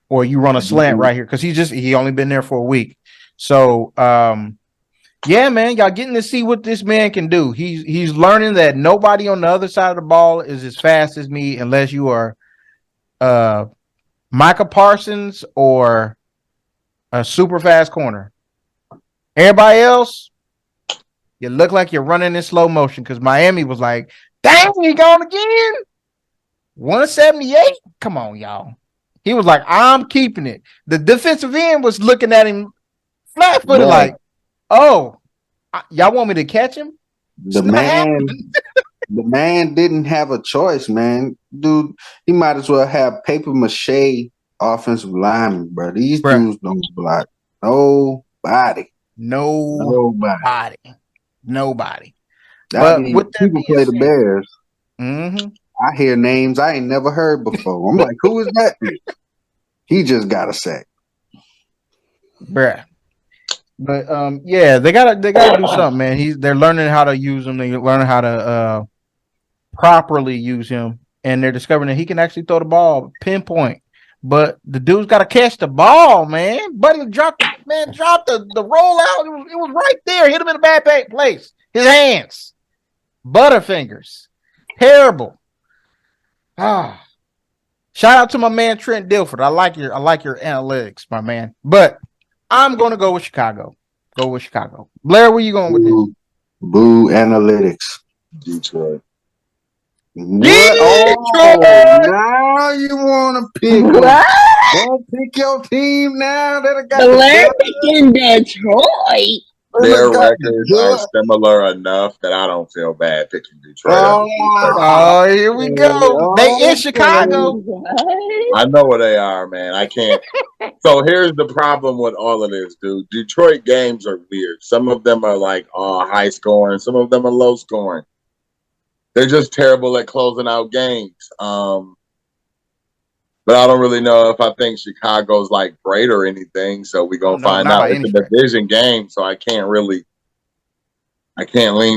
Or you run a slant right here. Because he only been there for a week. So, yeah, man, y'all getting to see what this man can do. He's learning that nobody on the other side of the ball is as fast as me unless you are Micah Parsons or a super fast corner. Everybody else, you look like you're running in slow motion because Miami was like, dang, he gone again. 178? Come on, y'all. He was like, I'm keeping it. The defensive end was looking at him flat-footed like, oh, y'all want me to catch him? The man didn't have a choice, man. Dude, he might as well have paper mache offensive linemen, bro. These Bruh. dudes don't block nobody. Nobody. I But mean, with that people being play the said, Bears. mm-hmm. I hear names I ain't never heard before. I'm like, who is that? He just got a sack. Bruh. But yeah, they gotta do something, man. They're learning how to use him. They're learning how to properly use him, and they're discovering that he can actually throw the ball pinpoint. But the dude's got to catch the ball, man. Buddy dropped the rollout. It was right there. Hit him in the bad place. His hands, butterfingers, terrible. Ah, shout out to my man Trent Dilford. I like your analytics, my man. But I'm going to go with Chicago. Blair, where you going with this? Boo analytics. Detroit. What? Detroit! Oh, now you want to pick them. What? Don't pick your team now that I got Blair the picking Detroit. Their records are similar enough that I don't feel bad picking Detroit. Oh, here we go. They in Chicago. I know where they are, man. I can't. So here's the problem with all of this, dude. Detroit games are weird. Some of them are like high scoring. Some of them are low scoring. They're just terrible at closing out games. But I don't really know if I think Chicago's like great or anything. So we're gonna find out. It's a division game, so I can't lean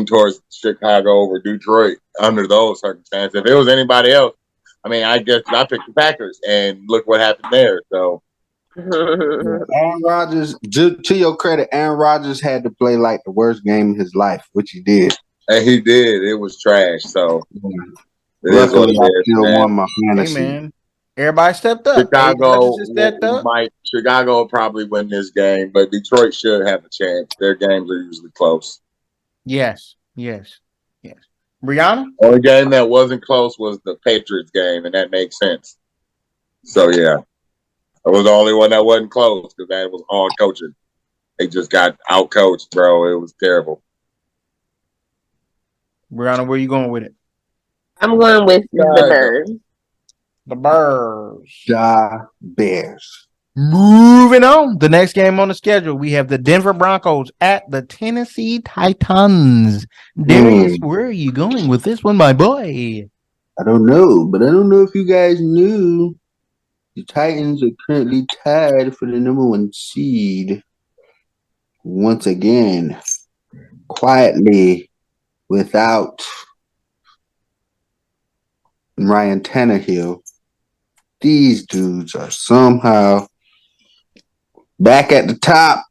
towards Chicago over Detroit under those circumstances. If it was anybody else, I mean, I guess I picked the Packers, and look what happened there. So Aaron Rodgers, to your credit, Aaron Rodgers had to play like the worst game of his life, which he did. And he did. It was trash. So luckily, I still won my fantasy. Hey, man. Everybody stepped up. Chicago will probably win this game, but Detroit should have a chance. Their games are usually close. Yes. Brianna? Only game that wasn't close was the Patriots game, and that makes sense. So, yeah. It was the only one that wasn't close because that was all coaching. They just got out-coached, bro. It was terrible. Brianna, where you going with it? I'm going with the Bears. The Bears. The Bears. Moving on. The next game on the schedule, we have the Denver Broncos at the Tennessee Titans. Darius, where are you going with this one, my boy? I don't know, but I don't know if you guys knew the Titans are currently tied for the number 1 seed. Once again, quietly, without Ryan Tannehill. These dudes are somehow back at the top.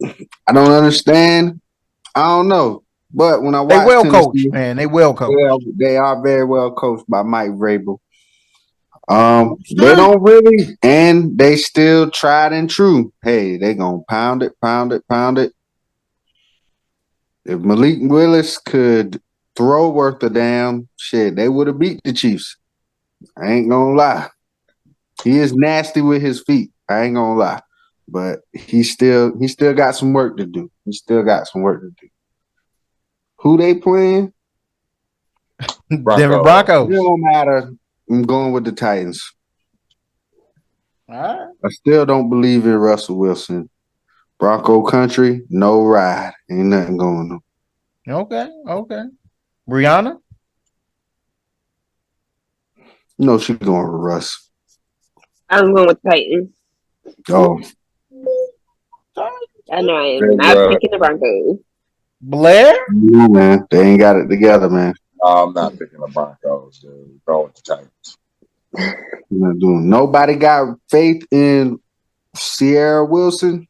I don't understand. I don't know. But when I watch they well Tennessee, coached, man. They well coached. They are very well coached by Mike Vrabel. They don't really, and they still tried and true. Hey, they gonna pound it. If Malik Willis could throw worth a damn shit, they would have beat the Chiefs. I ain't gonna lie. He is nasty with his feet. I ain't gonna lie. But he still got some work to do. Who they playing? Denver Broncos. It don't matter. I'm going with the Titans. All right. I still don't believe in Russell Wilson. Bronco country, no ride. Ain't nothing going on. Okay. Brianna? No, she's going with Russ. I'm going with Titans. Oh. I know I am not picking the Broncos. Blair? Yeah, man. They ain't got it together, man. I'm not picking the Broncos, dude. Going with the Titans. Nobody got faith in Sierra Wilson.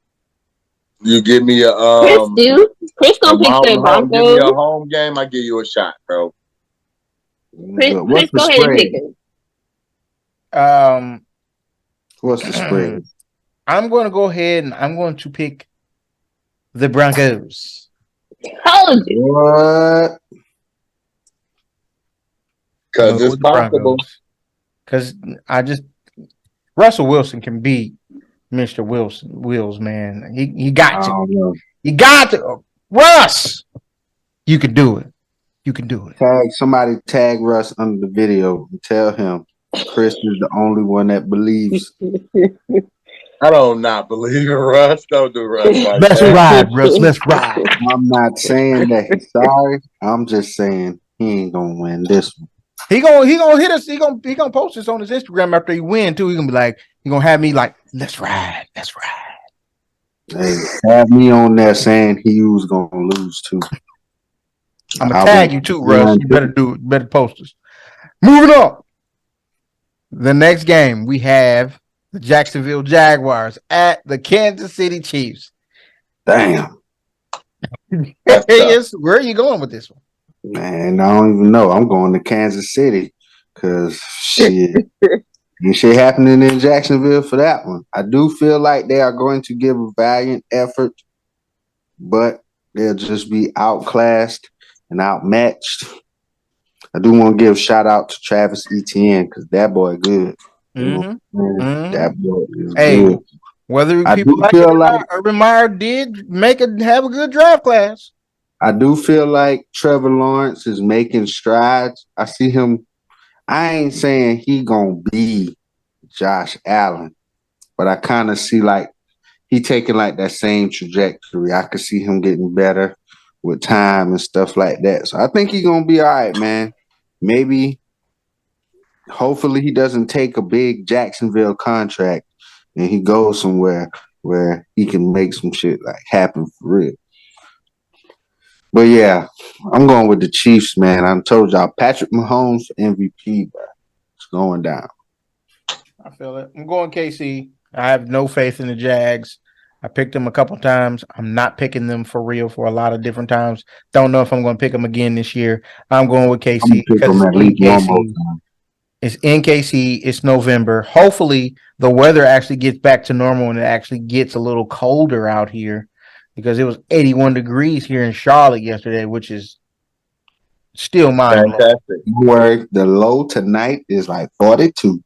You give me a Chris gonna pick the Broncos. Give me a home game, I give you a shot, bro. Chris go ahead and pick him. What's the spread? I'm going to go ahead and I'm going to pick the Broncos. Told you. What? Because it's possible. Because Russell Wilson can beat Mr. Wills, man. He got to. You got to. Russ! You can do it. Tag Russ under the video and tell him Chris is the only one that believes. I don't not believe in Russ. Don't do Russ like Let's that. ride, Russ. Let's ride. I'm not saying that he's sorry. I'm just saying he ain't gonna win this one. He gonna hit us. He gonna post this on his Instagram after he win too. He gonna be like, he gonna have me like, let's ride, let's ride. Hey, have me on there saying he was gonna lose too. I'm gonna tag you too, Russ. You better post us. Moving on. The next game we have the Jacksonville Jaguars at the Kansas City Chiefs. Damn. Where are you going with this one? Man, I don't even know. I'm going to Kansas City because shit. Ain't shit happening in Jacksonville for that one. I do feel like they are going to give a valiant effort, but they'll just be outclassed and outmatched. I do want to give a shout out to Travis Etienne because that boy good. That boy is good. Whether people like it or not, Urban Meyer did have a good draft class. I do feel like Trevor Lawrence is making strides. I see him. I ain't saying he gonna be Josh Allen, but I kind of see like he taking like that same trajectory. I could see him getting better with time and stuff like that. So I think he's gonna be all right, man. Maybe, hopefully, he doesn't take a big Jacksonville contract and he goes somewhere where he can make some shit like happen for real. But yeah, I'm going with the Chiefs, man. I told y'all Patrick Mahomes MVP, bro. It's going down. I feel it. I'm going KC. I have no faith in the Jags. I picked them a couple times. I'm not picking them for real for a lot of different times. Don't know if I'm going to pick them again this year. I'm going with KC because it's in KC. It's in KC. It's November. Hopefully, the weather actually gets back to normal and it actually gets a little colder out here because it was 81 degrees here in Charlotte yesterday, which is still mind-blowing. Where the low tonight is like 42.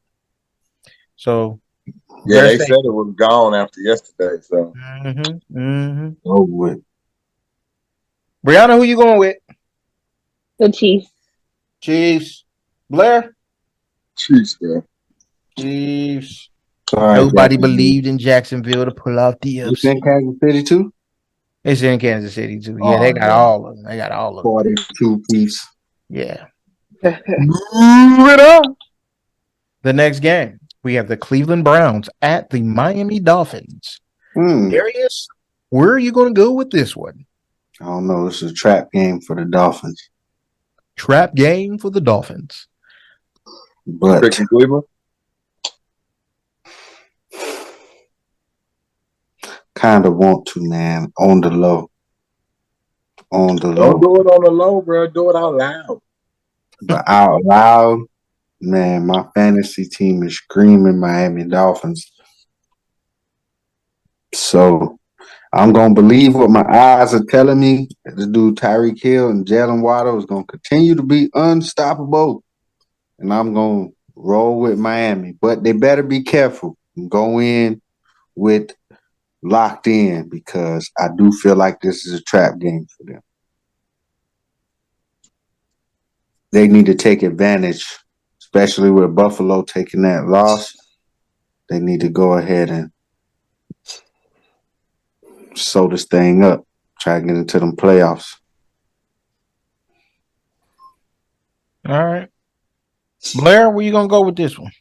So, yeah, they said it was gone after yesterday. So, Oh, with Brianna, who you going with? The Chiefs. Chiefs. Blair? Chiefs, bro. Chiefs. Nobody believed in Jacksonville to pull out the upset. It's in Kansas City too? It's in Kansas City too. Yeah, they got all of them. They got all of them. 42 piece. Yeah. Moving on. The next game, we have the Cleveland Browns at the Miami Dolphins. Darius, where are you going to go with this one? I don't know. This is a trap game for the Dolphins. Trap game for the Dolphins. But Cleveland? kind of want to, man. On the low. On the low. Don't do it on the low, bro. Do it out loud. But out loud, man, my fantasy team is screaming Miami Dolphins. So I'm going to believe what my eyes are telling me. The dude Tyreek Hill and Jalen Waddle is going to continue to be unstoppable. And I'm going to roll with Miami. But they better be careful and go in with locked in because I do feel like this is a trap game for them. They need to take advantage, especially with Buffalo taking that loss. They need to go ahead and sew this thing up, try to get into them playoffs. All right. Blair, where you going to go with this one?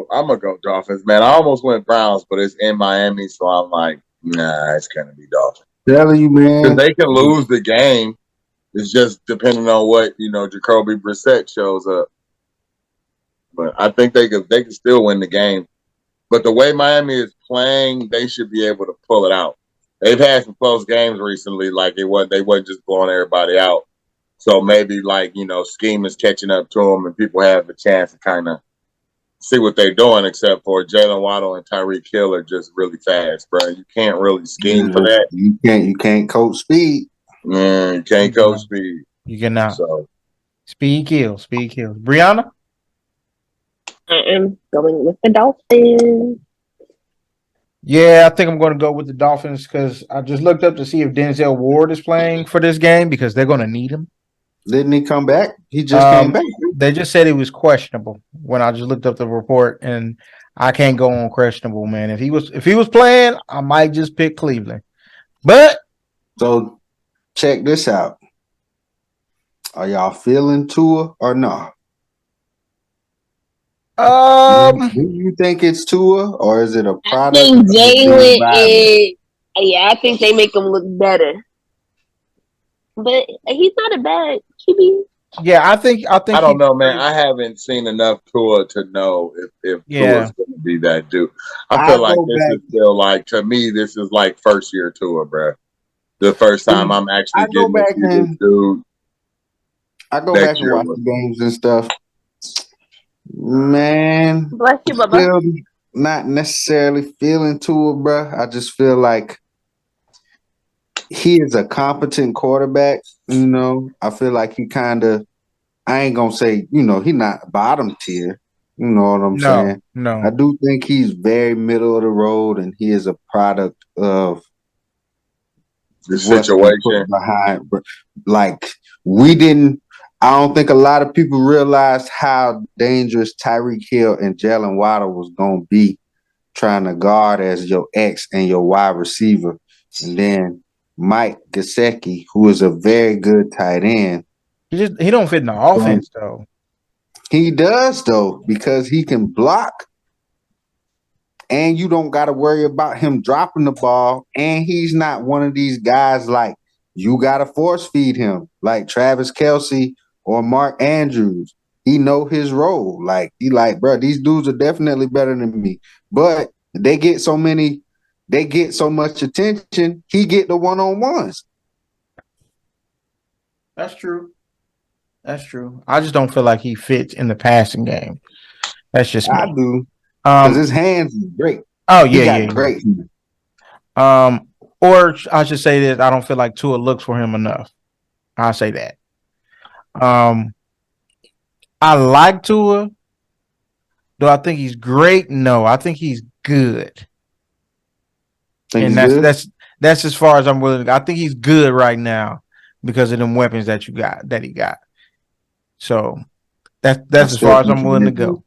I'm gonna go Dolphins, man. I almost went Browns, but it's in Miami, so I'm like, nah, it's gonna be Dolphins. Telling you, man, because they can lose the game. It's just depending on what Jacoby Brissett shows up. But I think they can still win the game. But the way Miami is playing, they should be able to pull it out. They've had some close games recently, they wasn't just blowing everybody out. So maybe scheme is catching up to them, and people have a chance to kind of see what they're doing. Except for Jalen Waddle and Tyreek Hill are just really fast, bro. You can't really scheme for that. You can't coach speed. Yeah, you can't coach speed. You cannot. So speed kills. Brianna? I am going with the Dolphins. Yeah, I think I'm going to go with the Dolphins because I just looked up to see if Denzel Ward is playing for this game because they're going to need him. Didn't he come back? He just came back. They just said he was questionable when I just looked up the report, and I can't go on questionable, man. If he was playing, I might just pick Cleveland. But So check this out. Are y'all feeling Tua or no? Do you think it's Tua or is it a I product think of the Jalen environment? is. Yeah, I think they make him look better. But he's not a bad QB. yeah, I think I don't he's know, man. I haven't seen enough Tua to know if yeah. Tua's going to be that dude. I I feel like go this back. is still like, to me, this is like first year Tua, bro. The first time I'm I actually go getting to back see this and dude I go back next and year. watch the games and stuff. Man, Bless you, Bubba. still not necessarily feeling Tua, bro. I just feel like he is a competent quarterback. You know, I feel like he kind of. I ain't gonna say, he not bottom tier. You know what I'm saying? I No. do think he's very middle of the road, and he is a product of The what's been put situation. behind. Like we didn't. I don't think a lot of people realized how dangerous Tyreek Hill and Jalen Waddle was gonna be trying to guard as your X and your wide receiver, and then Mike Gesicki, who is a very good tight end. He don't fit in the offense though. He does though, because he can block and you don't got to worry about him dropping the ball. And he's not one of these guys like you got to force feed him like Travis Kelce or Mark Andrews. He know his role. Like he like, bro, these dudes are definitely better than me. But they get so much attention. He get the one-on-ones. That's true. That's true. I just don't feel like he fits in the passing game. That's just I me. do. Because his hands is great. Oh He yeah, got great hands. Or I should say this: I don't feel like Tua looks for him enough. I'll say that. I like Tua. Do I think he's great? No, I think he's good. Think And he's that's good? that's as far as I'm willing to go. I think he's good right now because of them weapons that he got. So that's as far as I'm willing to go.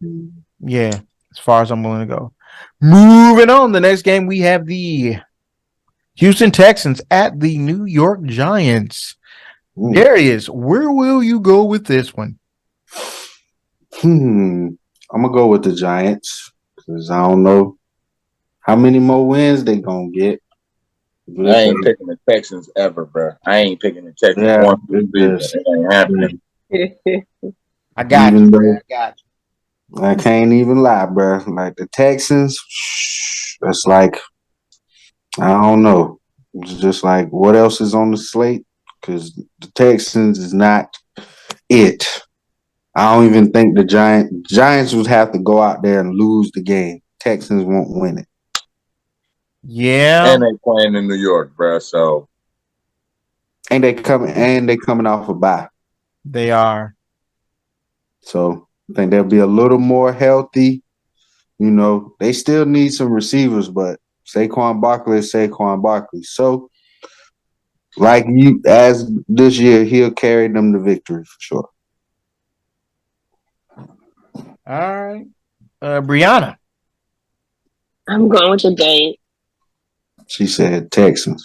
Yeah, as far as I'm willing to go. Moving on, the next game we have the Houston Texans at the New York Giants. Darius, where will you go with this one? I'm gonna go with the Giants because I don't know how many more wins they gonna get. I ain't picking the Texans ever, bro. I ain't picking the Texans once this season. It ain't happening. I got you, bro. I got you. I can't even lie, bro. Like the Texans, that's like I don't know. It's just like what else is on the slate? Because the Texans is not it. I don't even think the Giants would have to go out there and lose the game. Texans won't win it. Yeah. And they playing in New York, bro. So and they coming off a bye. They are. So I think they'll be a little more healthy. You know, they still need some receivers, but Saquon Barkley is Saquon Barkley. So like as this year, he'll carry them to victory for sure. All right. Brianna. I'm going with the Giants. She said Texans.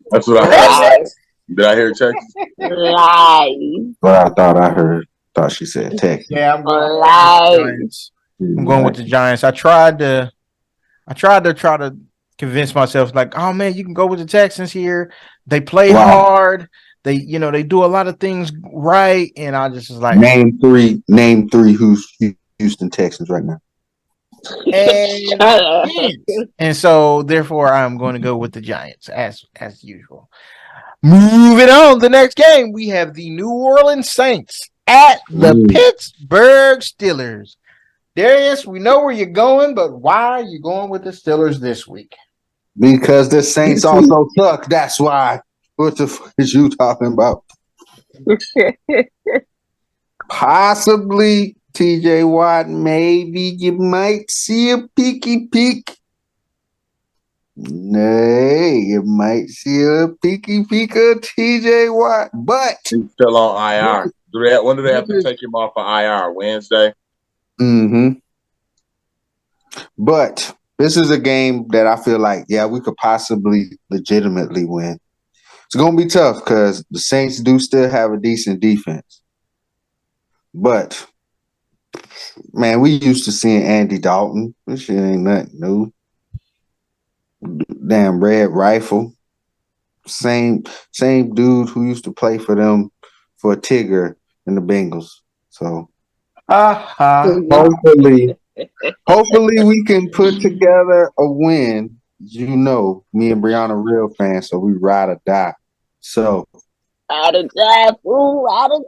That's what I heard. Did I hear Texas? Lies. But I thought I heard. Thought she said Texans. Yeah, I'm going with the Giants. I'm going with the Giants. I tried to try to convince myself, like, oh man, you can go with the Texans here. They play hard. They do a lot of things right, and I just was like, name three who's Houston Texans right now. And so therefore I'm going to go with the Giants as usual. Moving on, the next game we have the New Orleans Saints at the Pittsburgh Steelers. Darius, we know where you're going, but why are you going with the Steelers this week? Because the Saints also suck. That's why. What the fuck is you talking about? Possibly TJ Watt. Maybe you might see a peeky peek. Nay, it might see a peeky TJ Watt, but He's still on IR. When do they have to take him off of IR? Wednesday? Mm-hmm. But this is a game that I feel like, yeah, we could possibly legitimately win. It's going to be tough because the Saints do still have a decent defense. But, man, we used to seeing Andy Dalton. This shit ain't nothing new. Damn Red Rifle. Same dude who used to play for them for Tigger and the Bengals. So hopefully we can put together a win. You know, me and Brianna real fans, so we ride or die. So out of time, fool, out of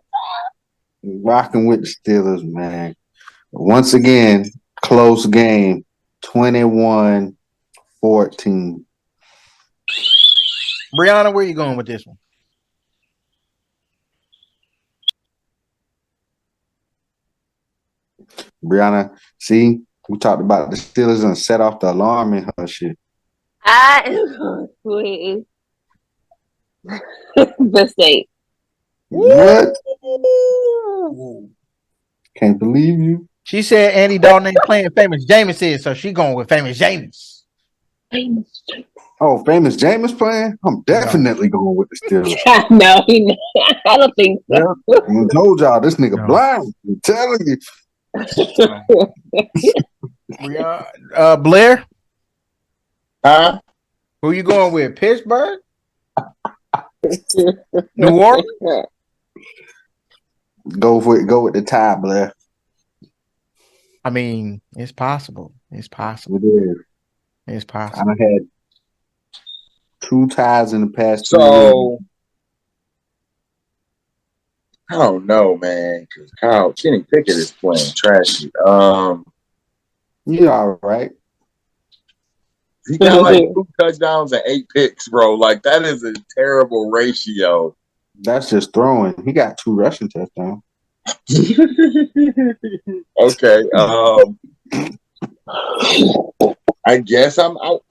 rocking with the Steelers, man. Once again, close game, 21-14. Brianna, where you going with this one? Brianna, see, we talked about the Steelers and set off the alarm in her shit. I am going the Saints. What? Can't believe you. She said Andy Dalton ain't playing Famous James is, so she going with Famous James. Oh, Famous James playing? I'm definitely going with the Steelers. No, I don't think so. Yeah, I told y'all this nigga blind. I'm telling you. Blair? Huh? Who you going with? Pittsburgh? New Orleans? Go with the tie, Blair. I mean, it's possible. It's possible. It is. It's possible. I had 2 ties in the past 2 years. I don't know, man. Because Kenny Pickett is playing trashy. You all right? He got like 2 touchdowns and 8 picks, bro. Like that is a terrible ratio. That's just throwing. He got 2 rushing touchdowns. Okay. I guess I'm out.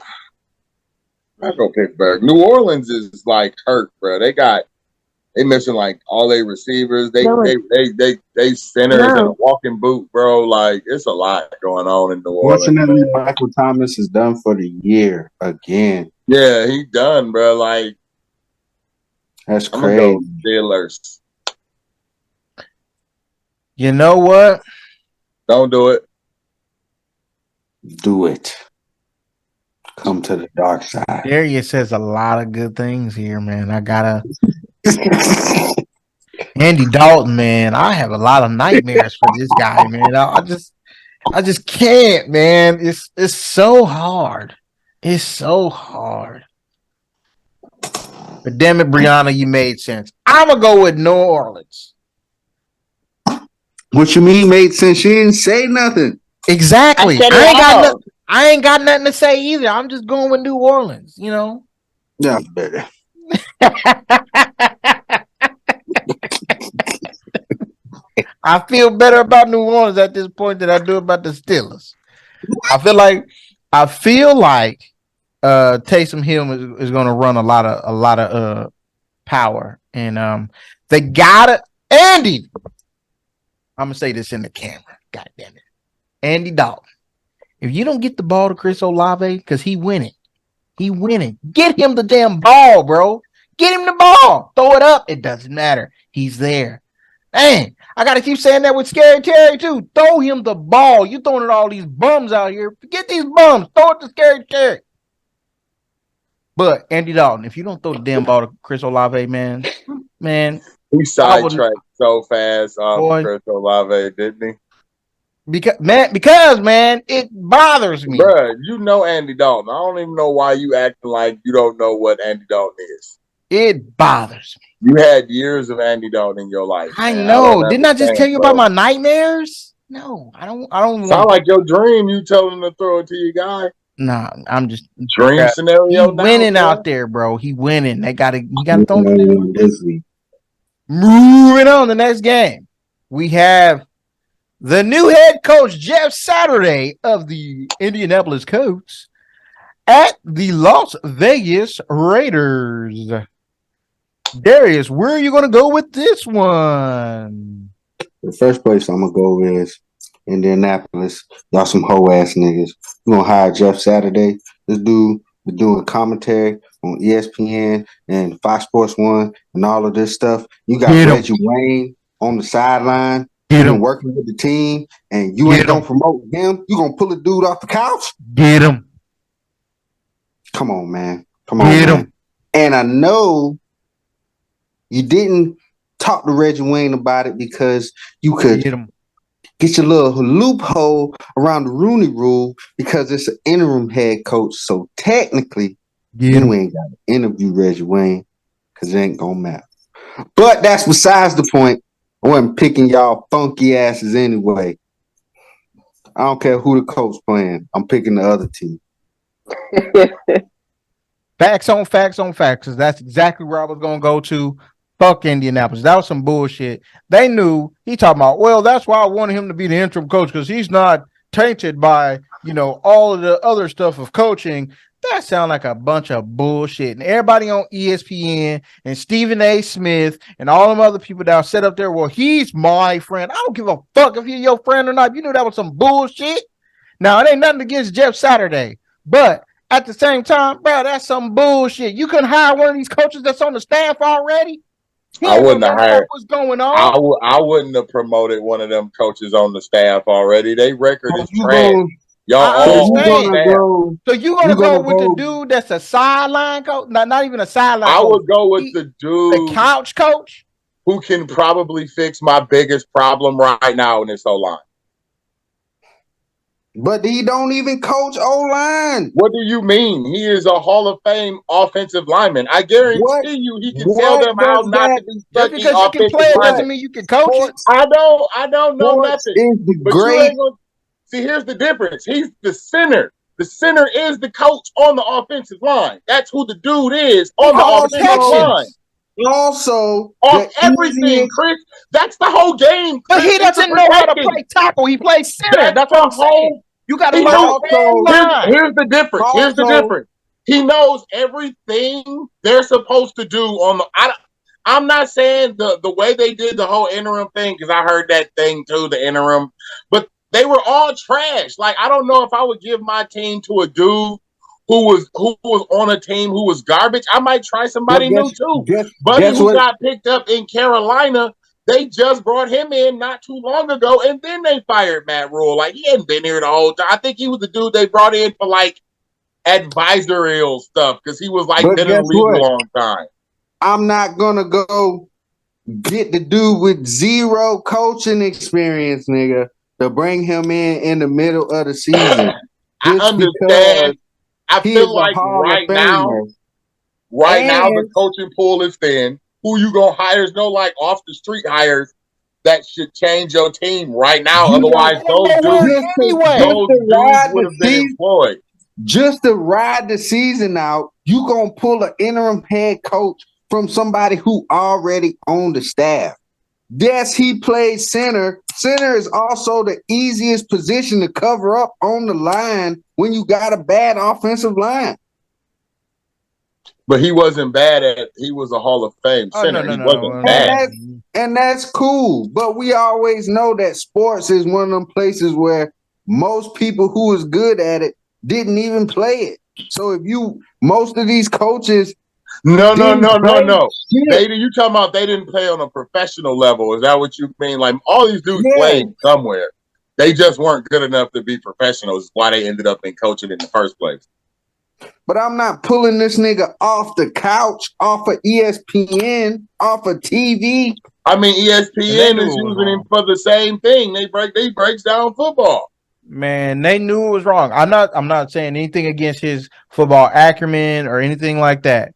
I go Pittsburgh. New Orleans is like hurt, bro. They missing like all their receivers. They centers and a walking boot, bro. Like it's a lot going on in New Orleans. Fortunately, Michael Thomas is done for the year again. Yeah, he done, bro. Like that's crazy. Steelers. You know what? Don't do it. Do it. Come to the dark side. Darius says a lot of good things here, man. I gotta Andy Dalton, man. I have a lot of nightmares for this guy, man. I just can't, man. It's so hard. It's so hard. But damn it, Brianna, you made sense. I'm gonna go with New Orleans. What you mean made sense? She didn't say nothing. Exactly. I ain't got nothing to say either. I'm just going with New Orleans, you know. Yeah, better. I feel better about New Orleans at this point than I do about the Steelers. I feel like Taysom Hill is going to run a lot of power, and they got it. Andy, I'm gonna say this in the camera. God damn it, Andy Dalton. If you don't get the ball to Chris Olave, because he winning. Get him the damn ball, bro. Get him the ball. Throw it up. It doesn't matter. He's there. Dang, I gotta keep saying that with Scary Terry too. Throw him the ball. You throwing at all these bums out here. Forget these bums. Throw it to Scary Terry. But Andy Dalton, if you don't throw the damn ball to Chris Olave, man, he sidetracked so fast off Chris Olave, didn't he? Because it bothers me, bruh. You know Andy Dalton. I don't even know why you acting like you don't know what Andy Dalton is. It bothers me. You had years of Andy Dalton in your life. I know. Didn't I just tell you about my nightmares? No, I don't. Sound like your dream. You telling him to throw it to your guy. Nah, I'm just dream scenario. He winning out there, bro. He winning. He got to throw this week. Moving on the next game, we have the new head coach Jeff Saturday of the Indianapolis Colts at the Las Vegas Raiders. Darius, where are you going to go with this one? The first place I'm gonna go is Indianapolis. Y'all some hoe ass niggas. You gonna hire Jeff Saturday? This dude be doing commentary on ESPN and Fox Sports One and all of this stuff. You got Get him. Reggie Wayne on the sideline. Get You've been him. working with the team, and you Get ain't gonna him. promote him. You gonna pull a dude off the couch? Get him. Come on, man. Come on, Get man. him. And I know you didn't talk to Reggie Wayne about it because you could Get him. get your little loophole around the Rooney Rule because it's an interim head coach. So technically, Get you him. ain't got to interview Reggie Wayne because it ain't gonna matter. But that's besides the point. I wasn't picking y'all funky asses anyway. I don't care who the coach playing. I'm picking the other team. Facts on facts on facts. Because that's exactly where I was going to go to. Fuck Indianapolis. That was some bullshit. They knew he talking about, well, that's why I wanted him to be the interim coach because he's not tainted by, all of the other stuff of coaching. That sounds like a bunch of bullshit. And everybody on ESPN and Stephen A. Smith and all them other people that are set up there, well, he's my friend. I don't give a fuck if he's your friend or not. You knew that was some bullshit. Now, it ain't nothing against Jeff Saturday, but at the same time, bro, that's some bullshit. You couldn't hire one of these coaches that's on the staff already. I wouldn't have hired. What's going on? I wouldn't have promoted one of them coaches on the staff already. They record is You trash. gonna- Y'all I all understand. staff. So you gonna go with the dude that's a sideline coach? Not even a sideline I coach. would go with the dude, the couch coach, who can probably fix my biggest problem right now in this O-line. But he don't even coach O-line. What do you mean? He is a Hall of Fame offensive lineman. I guarantee you he can tell them how not to be just sucky because you can offensive play it doesn't linemen. mean you can coach it. I don't know Sports nothing. is the But you great. ain't gonna see. Here's the difference. He's the center. The center is the coach on the offensive line. That's who the dude is on the offensive line. Also, on everything, Chris. That's the whole game. Chris. But he doesn't know how to play tackle. He plays center. That's what I'm saying. You got to learn. Here's the difference. Here's the difference. He knows everything they're supposed to do on the. I'm not saying the way they did the whole interim thing, because I heard that thing too, the interim, but they were all trash. Like, I don't know if I would give my team to a dude who was on a team who was garbage. I might try somebody new too. Buddy, who got picked up in Carolina, they just brought him in not too long ago, and then they fired Matt Rule. Like, he hadn't been here the whole time. I think he was the dude they brought in for like advisorial stuff because he was like been in the league a long time. I'm not gonna go get the dude with zero coaching experience, nigga, to bring him in the middle of the season. I understand. I feel like right now the coaching pool is thin. Who you gonna hire is no like off the street hires that should change your team right now. Otherwise, those dudes would have been employed. Just to ride the season out, you gonna pull an interim head coach from somebody who already owned the staff. Yes, he plays center. Center is also the easiest position to cover up on the line when you got a bad offensive line. But he wasn't bad at it. He was a Hall of Fame center. He wasn't bad. And that's cool. But we always know that sports is one of them places where most people who is good at it didn't even play it. So most of these coaches. No. You talking about they didn't play on a professional level? Is that what you mean? Like, all these dudes played somewhere. They just weren't good enough to be professionals. Why they ended up in coaching in the first place. But I'm not pulling this nigga off the couch, off of ESPN, off of TV. I mean, ESPN is using him for the same thing. They breaks down football. Man, they knew it was wrong. I'm not saying anything against his football acumen or anything like that.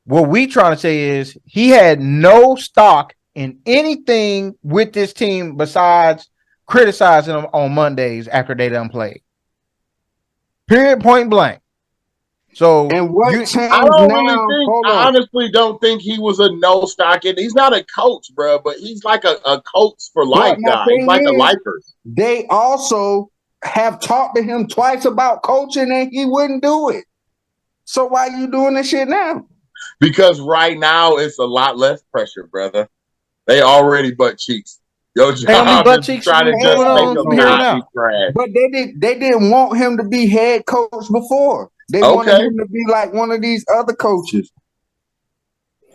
What we trying to say is he had no stock in anything with this team besides criticizing them on Mondays after they done played. Period, point blank. So and what changed I honestly don't think he was a no stock in. He's not a coach, bro, but he's like a coach for life guy. He's like a lifer. They also have talked to him twice about coaching and he wouldn't do it. So why you doing this shit now? Because right now it's a lot less pressure, brother. They already butt cheeks. Your They gonna be job butt is to cheeks try to from just going make on them from here on not be out. trash. But they didn't want him to be head coach before. They wanted Okay. him to be like one of these other coaches.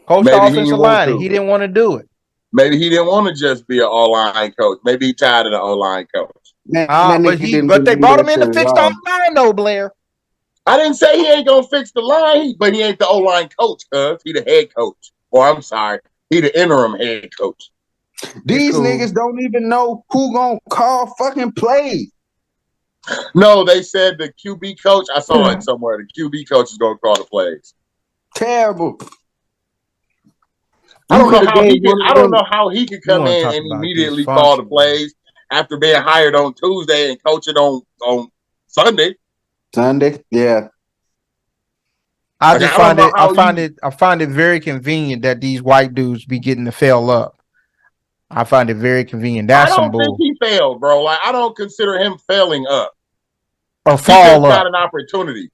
Coach the Maybe he offensive didn't want line, and to. he didn't want to do it. Maybe he didn't want to just be an O-line coach. Maybe he tired of the O-line coach. Man, that But nigga didn't they believe brought that him in shit to at fix the all. line, though, Blair. I didn't say he ain't gonna fix the line, but he ain't the O-line coach, cuz he the head coach. Or I'm sorry, he the interim head coach. These cool. niggas don't even know who gonna call fucking plays. No, they said the QB coach. I saw it somewhere. The QB coach is gonna call the plays. Terrible. I don't know them. how he could You come want to in talk and about immediately call the dysfunction. plays after being hired on Tuesday and coaching on Sunday. Sunday, yeah. I Like, just I don't find know it. how I find it very convenient that these white dudes be getting to fail up. I find it very convenient. I That's some don't think bull. he failed, bro. Like, I don't consider him failing up. Or He just fall got up. an opportunity.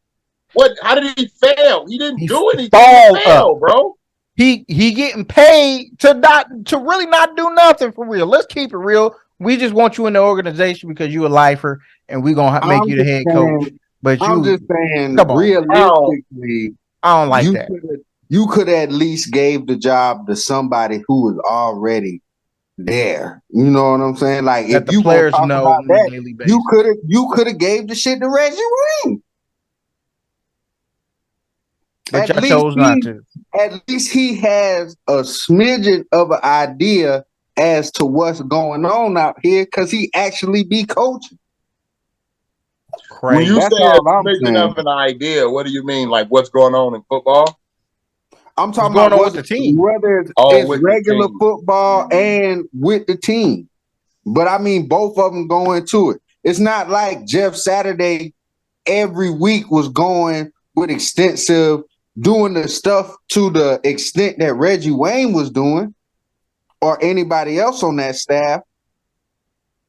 What? How did he fail? He didn't do anything fall to fail, up. bro. He getting paid to really not do nothing for real. Let's keep it real. We just want you in the organization because you a lifer, and we gonna make you the head coach. But I'm you, just saying, come on, realistically, I don't like that. You could at least gave the job to somebody who was already there. You know what I'm saying? Like Let if the you gonna players talk know about on that, a daily basis. you could have gave the shit to Reggie Wayne. But y'all chose not to. At least he has a smidgen of an idea as to what's going on out here because he actually be coaching. When you That's say a all I'm smidgen saying. of an idea, what do you mean? Like what's going on in football? I'm talking going about on with the team. whether it's regular football and with the team. But I mean, both of them go into it. It's not like Jeff Saturday every week was going with extensive, doing the stuff to the extent that Reggie Wayne was doing or anybody else on that staff.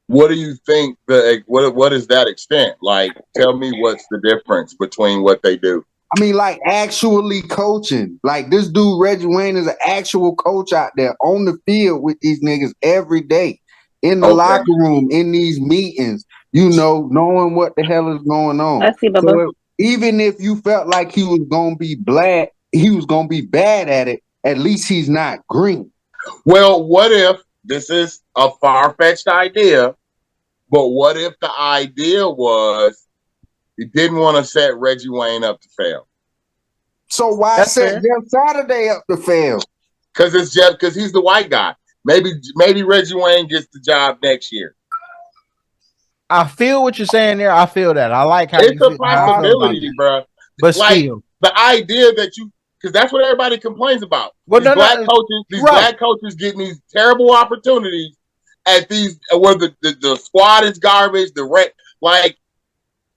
What do you think what is that extent? Like, tell me what's the difference between what they do? I mean, like actually coaching. Like this dude, Reggie Wayne, is an actual coach out there on the field with these niggas every day. In the locker room, in these meetings, you know, knowing what the hell is going on. I see, Bubba. So even if you felt like he was gonna be bad at it, at least he's not green. Well, what if this is a far-fetched idea, but what if the idea was he didn't want to set Reggie Wayne up to fail? So why set Jeff Saturday up to fail? Because it's Jeff, because he's the white guy. Maybe Reggie Wayne gets the job next year. I feel what you're saying there. I feel that. I like how it's you a feel. possibility, bro. But like, still, the idea that because that's what everybody complains about. Well, these black coaches getting these terrible opportunities at these where the squad is garbage.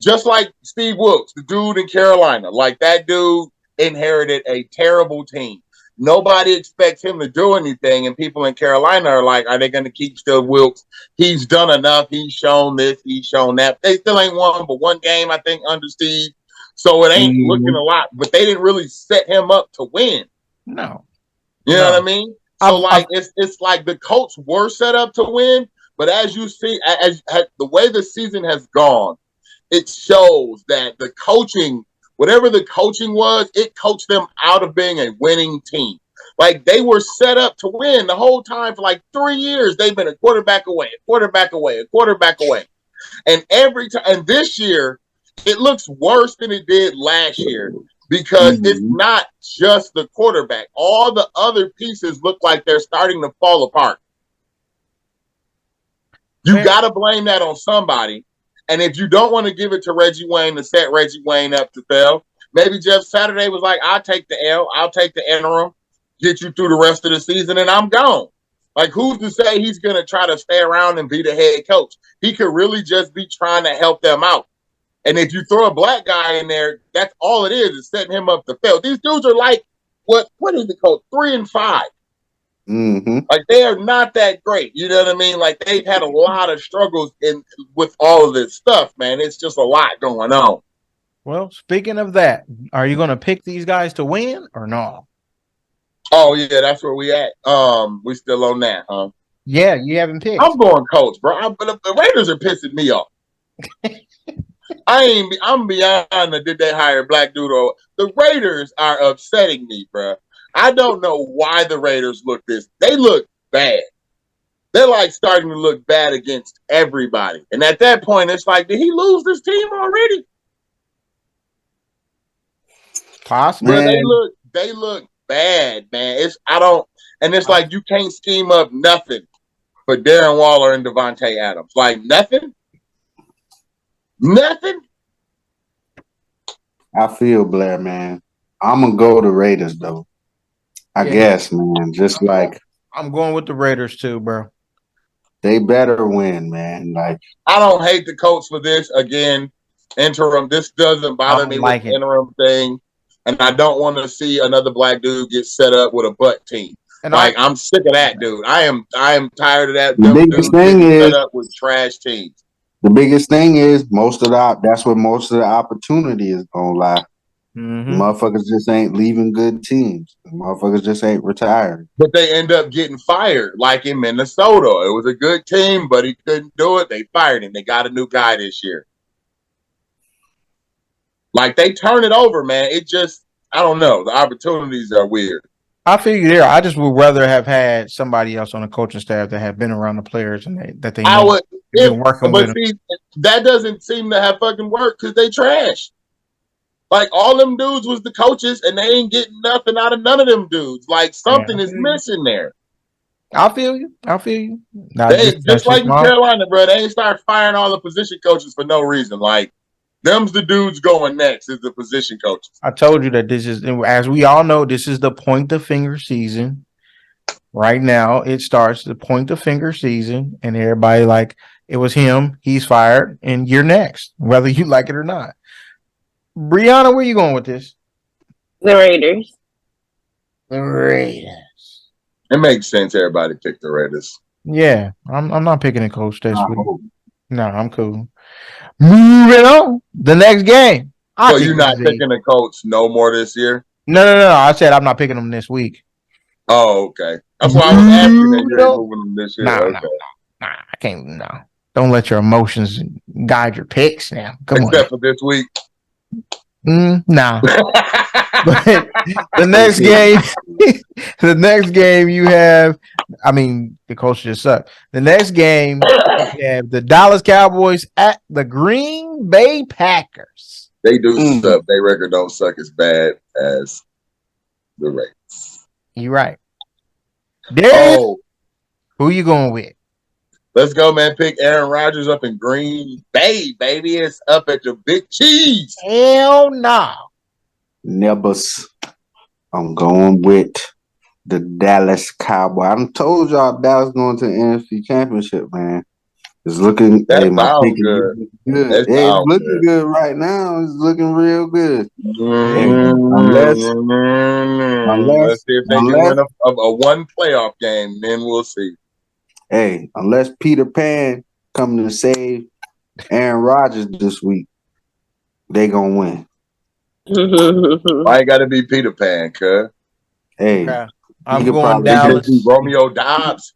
Just like Steve Wilkes, the dude in Carolina, like that dude inherited a terrible team. Nobody expects him to do anything, and people in Carolina are like, are they going to keep Steve Wilkes? He's done enough. He's shown this. He's shown that. They still ain't won but one game, I think, under Steve. So it ain't looking a lot. But they didn't really set him up to win. No. You know what I mean? So it's like the Colts were set up to win, but as you see, as the way the season has gone, it shows that the coaching, whatever the coaching was, it coached them out of being a winning team. Like they were set up to win the whole time for like 3 years. They've been a quarterback away, a quarterback away, a quarterback away. And every time, and this year, it looks worse than it did last year because it's not just the quarterback. All the other pieces look like they're starting to fall apart. You got to blame that on somebody. And if you don't want to give it to Reggie Wayne to set Reggie Wayne up to fail, maybe Jeff Saturday was like, I'll take the L. I'll take the interim, get you through the rest of the season, and I'm gone. Like, who's to say he's going to try to stay around and be the head coach? He could really just be trying to help them out. And if you throw a black guy in there, that's all it is setting him up to fail. These dudes are like, what is the coach? 3-5. Mm-hmm. Like they are not that great. You know what I mean? Like they've had a lot of struggles with all of this stuff, man. It's just a lot going on. Well, speaking of that, are you going to pick these guys to win or no? Oh yeah, that's where we at. We still on that, huh? Yeah, you haven't picked. I'm going Colts, bro. But the Raiders are pissing me off. I'm beyond the did they hire black dude or the Raiders are upsetting me, bro. I don't know why the Raiders look this. They look bad. They're like starting to look bad against everybody. And at that point, it's like, did he lose this team already? Possibly. Bro, they look bad, man. It's like you can't scheme up nothing for Darren Waller and Devontae Adams. Like nothing. Nothing. I feel Blair, man. I'm gonna go to Raiders though. I guess, man. Just like I'm going with the Raiders too, bro. They better win, man. Like I don't hate the Colts for this. Again, interim. This doesn't bother me with the interim thing. And I don't want to see another black dude get set up with a butt team. And I'm sick of that, dude. I am tired of that. The biggest thing is set up with trash teams. The biggest thing is that's where most of the opportunity is gonna lie. Mm-hmm. Motherfuckers just ain't leaving good teams. Motherfuckers just ain't retiring. But they end up getting fired, like in Minnesota. It was a good team, but he couldn't do it. They fired him. They got a new guy this year. Like they turn it over, man. It just, I don't know. The opportunities are weird. I feel you there. I just would rather have had somebody else on the coaching staff that had been around the players and that they know. I would, but see, that doesn't seem to have fucking worked because they trash. Like all them dudes was the coaches, and they ain't getting nothing out of none of them dudes. Like something is missing there. I feel you. Just like in Carolina, bro. They ain't start firing all the position coaches for no reason. Like them's the dudes going next is the position coaches. I told you that this is, as we all know, this is the point the finger season. Right now, it starts the point the finger season, and everybody like it was him. He's fired, and you're next, whether you like it or not. Brianna, where you going with this? The Raiders. The Raiders. It makes sense. Everybody picked the Raiders. Yeah, I'm not picking a coach this week. No, I'm cool. Moving on. The next game. So you're not picking a coach no more this year? No. I said I'm not picking them this week. Oh, okay. That's why I was asking that you ain't moving them this year. Nah, I can't. No, don't let your emotions guide your picks. Now, except for this week. Nah. But the next game you have. I mean, the coach just sucked. The next game you have the Dallas Cowboys at the Green Bay Packers. They do suck. Their record don't suck as bad as the Raiders. You're right. Who you going with? Let's go, man. Pick Aaron Rodgers up in Green Bay, baby. It's up at the Big Cheese. Hell no. Nebus. I'm going with the Dallas Cowboys. I told y'all Dallas going to the NFC Championship, man. It's looking good. Good. It's looking good right now. It's looking real good. Let's see if they can win a one playoff game, then we'll see. Hey, unless Peter Pan come to save Aaron Rodgers this week, they gonna win. I ain't got to be Peter Pan, cuz. Hey, I'm going Dallas. Romeo Dobbs.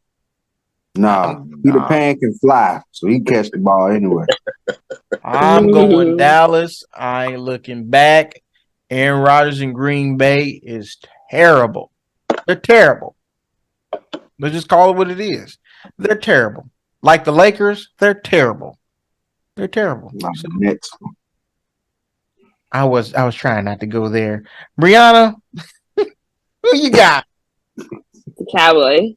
Nah, Peter Pan can fly, so he catch the ball anywhere. I'm going Dallas. I ain't looking back. Aaron Rodgers in Green Bay is terrible. They're terrible. Let's just call it what it is. They're terrible. Like the Lakers, they're terrible. They're terrible. I was trying not to go there. Brianna, who you got? The Cowboys.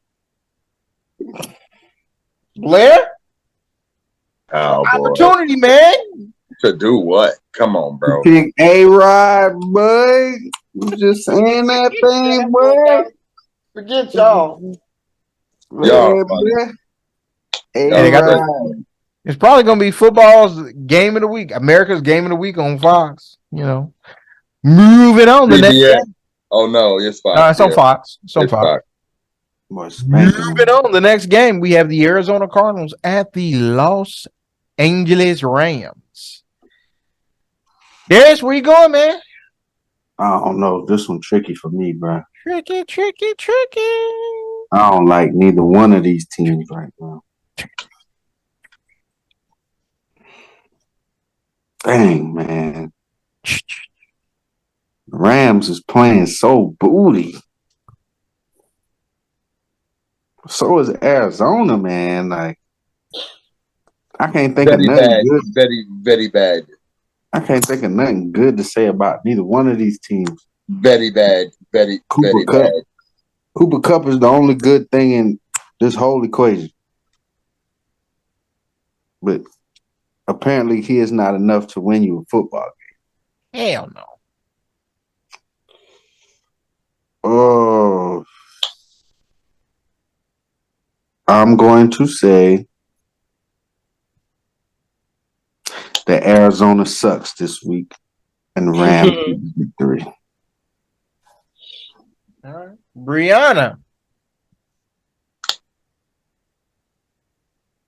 Blair? Oh, opportunity, man. To do what? Come on, bro. Pick A-Rod, boy. You just saying that thing, boy. Forget y'all. It's probably gonna be football's game of the week, America's game of the week on Fox. You know, moving on the next game. Oh no, it's Fox. No, it's on Fox. It's on Fox. Moving on, the next game, we have the Arizona Cardinals at the Los Angeles Rams. Darius, where you going, man? I don't know. This one tricky for me, bro. Tricky. I don't like neither one of these teams right now. Dang, man. The Rams is playing so booty. So is Arizona, man. Like, I can't think of nothing good. Very, very bad. I can't think of nothing good to say about neither one of these teams. Very bad. Very bad. Cooper Kupp is the only good thing in this whole equation. But apparently he is not enough to win you a football game. Hell no. Oh. I'm going to say that Arizona sucks this week and Rams victory. All right. Brianna.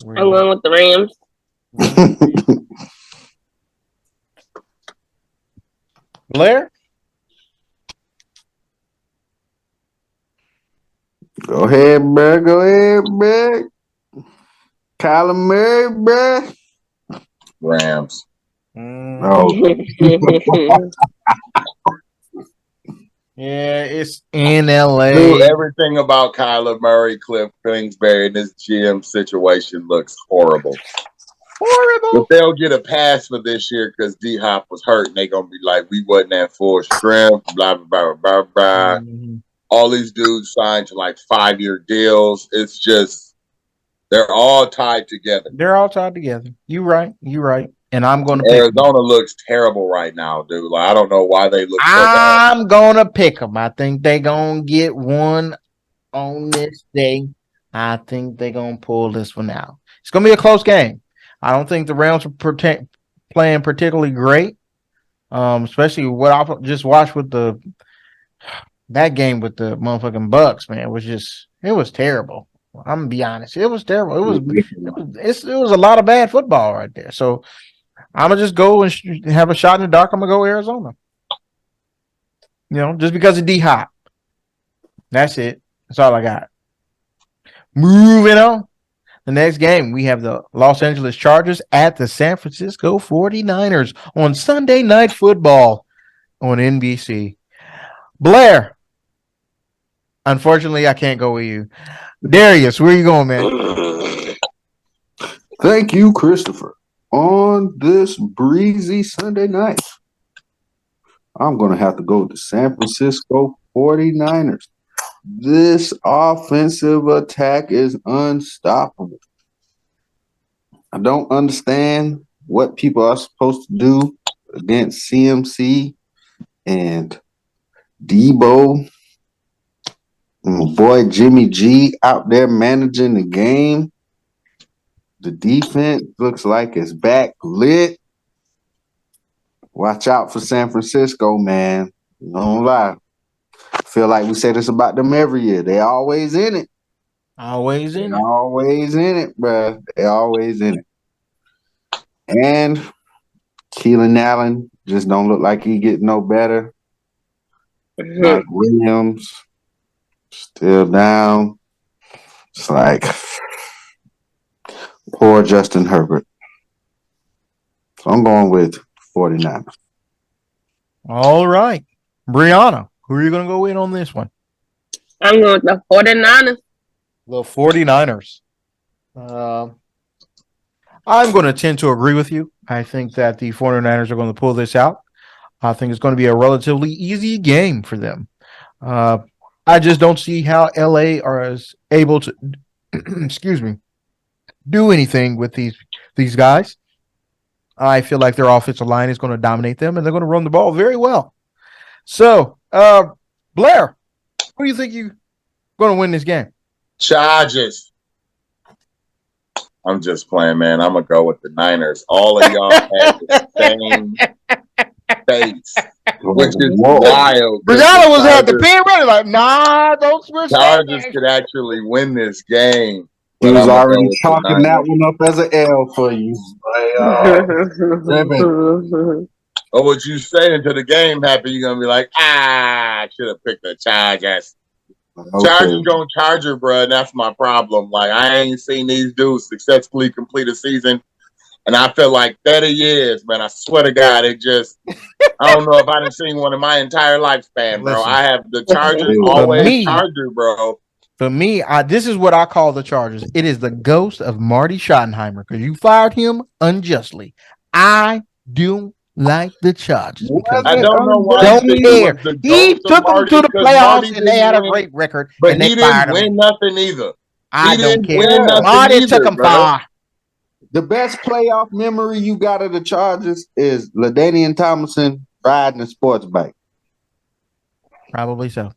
I'm going with the Rams. Blair? Go ahead, bro. Kyler Murray, bro. Rams. Oh. Yeah, it's in LA. Dude, everything about Kyler Murray, Cliff Kingsbury, and this GM situation looks horrible. But they'll get a pass for this year because D Hop was hurt, and they're gonna be like, we wasn't at full strength, blah blah blah blah. All these dudes signed to like 5-year deals. It's just they're all tied together. You right. And I'm going to pick Arizona looks terrible right now, dude. Like, I don't know why they look so bad. I'm going to pick them. I think they're going to get one on this day. I think they're going to pull this one out. It's going to be a close game. I don't think the Rams are playing particularly great, especially what I just watched with that game with the motherfucking Bucks, man. It was terrible. I'm going to be honest. It was terrible. It was a lot of bad football right there. So I'm going to just go and have a shot in the dark. I'm going to go Arizona. Just because of D-Hop. That's it. That's all I got. Moving on. The next game, we have the Los Angeles Chargers at the San Francisco 49ers on Sunday Night Football on NBC. Blair, unfortunately, I can't go with you. Darius, where are you going, man? Thank you, Christopher. On this breezy Sunday night, I'm going to have to go with the San Francisco 49ers. This offensive attack is unstoppable. I don't understand what people are supposed to do against CMC and Debo. And my boy Jimmy G out there managing the game. The defense looks like it's back lit. Watch out for San Francisco, man. Don't lie. I feel like we say this about them every year. They always in it. Always in it, bro. They always in it. And Keelan Allen just don't look like he get no better. Mike Williams still down. It's like poor Justin Herbert. So I'm going with 49ers. All right. Brianna, who are you going to go in on this one? I'm going with the 49ers. The 49ers. I'm going to tend to agree with you. I think that the 49ers are going to pull this out. I think it's going to be a relatively easy game for them. I just don't see how LA are able to, do anything with these guys. I feel like their offensive line is going to dominate them, and they're going to run the ball very well. So, Blair, who do you think you're going to win this game? Chargers. I'm just playing, man. I'm going to go with the Niners. All of y'all have the same face. which is Whoa. wild. Brianna was at the pin ready, like, nah, don't switch Chargers that. could actually win this game. He But was I'm gonna already go with the chalking that Niners. one up as an L for you. Or what you say until the game happen, you're gonna be like, I should have picked the Chargers. Chargers gonna Charger, bro. And that's my problem. Like, I ain't seen these dudes successfully complete a season. And I feel like 30 years, man. I swear to God, I don't know if I done seen one in my entire lifespan, bro. Listen. I have the Chargers always Charger, bro. For me, this is what I call the Chargers. It is the ghost of Marty Schottenheimer because you fired him unjustly. I do like the Chargers because I don't know why don't you think care. it was the He ghost took of them to Marty, the 'cause playoffs Marty and they had a win, great record, but and they he fired didn't win him. nothing either. I don't care. Win nothing Marty either, took him bro. far. The best playoff memory you got of the Chargers is LaDainian Tomlinson riding a sports bike. Probably so.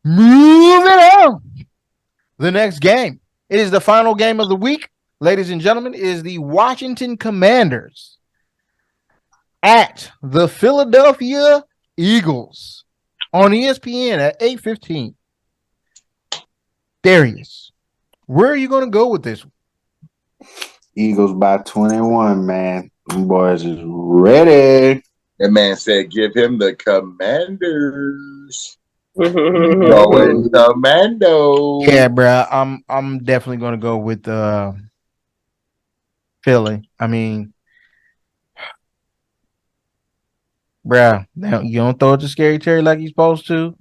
Moving on. The next game. It is the final game of the week, ladies and gentlemen, is the Washington Commanders at the Philadelphia Eagles on ESPN at 8:15. Darius, where are you going to go with this one? Eagles by 21, man. Them boys is ready. That man said, give him the Commanders. Going Commando. Yeah, bro. I'm definitely going to go with Philly. I mean, bro, you don't throw it to Scary Terry like you're supposed to.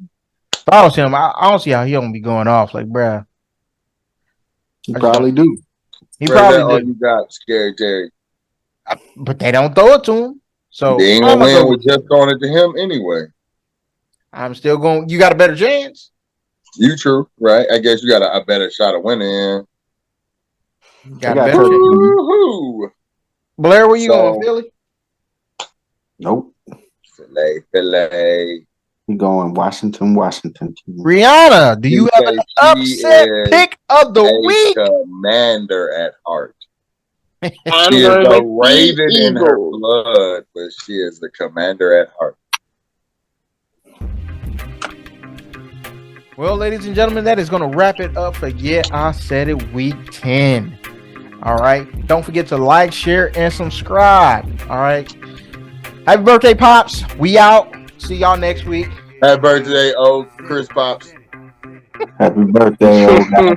If I was him, I don't see how he don't be going off. Like, bro. He probably do. He Bro, probably all do. you got, Scary Terry. But they don't throw it to him. So They ain't gonna win with just throwing it to him anyway. I'm still going. You got a better chance. You true, right? I guess you got a better shot of winning. Got a better chance. Blair, where you going, Philly? Nope. Philly. We going Washington. Rihanna, do you have an upset pick of the week? Commander at heart. I'm She is going the with Raven the in her Eagles. blood, but she is the Commander at heart. Well, ladies and gentlemen, that is going to wrap it up for I Said It Week 10. All right. Don't forget to like, share, and subscribe. All right. Happy birthday, Pops. We out. See y'all next week. Happy birthday, old Chris Pops. Happy birthday, old guy.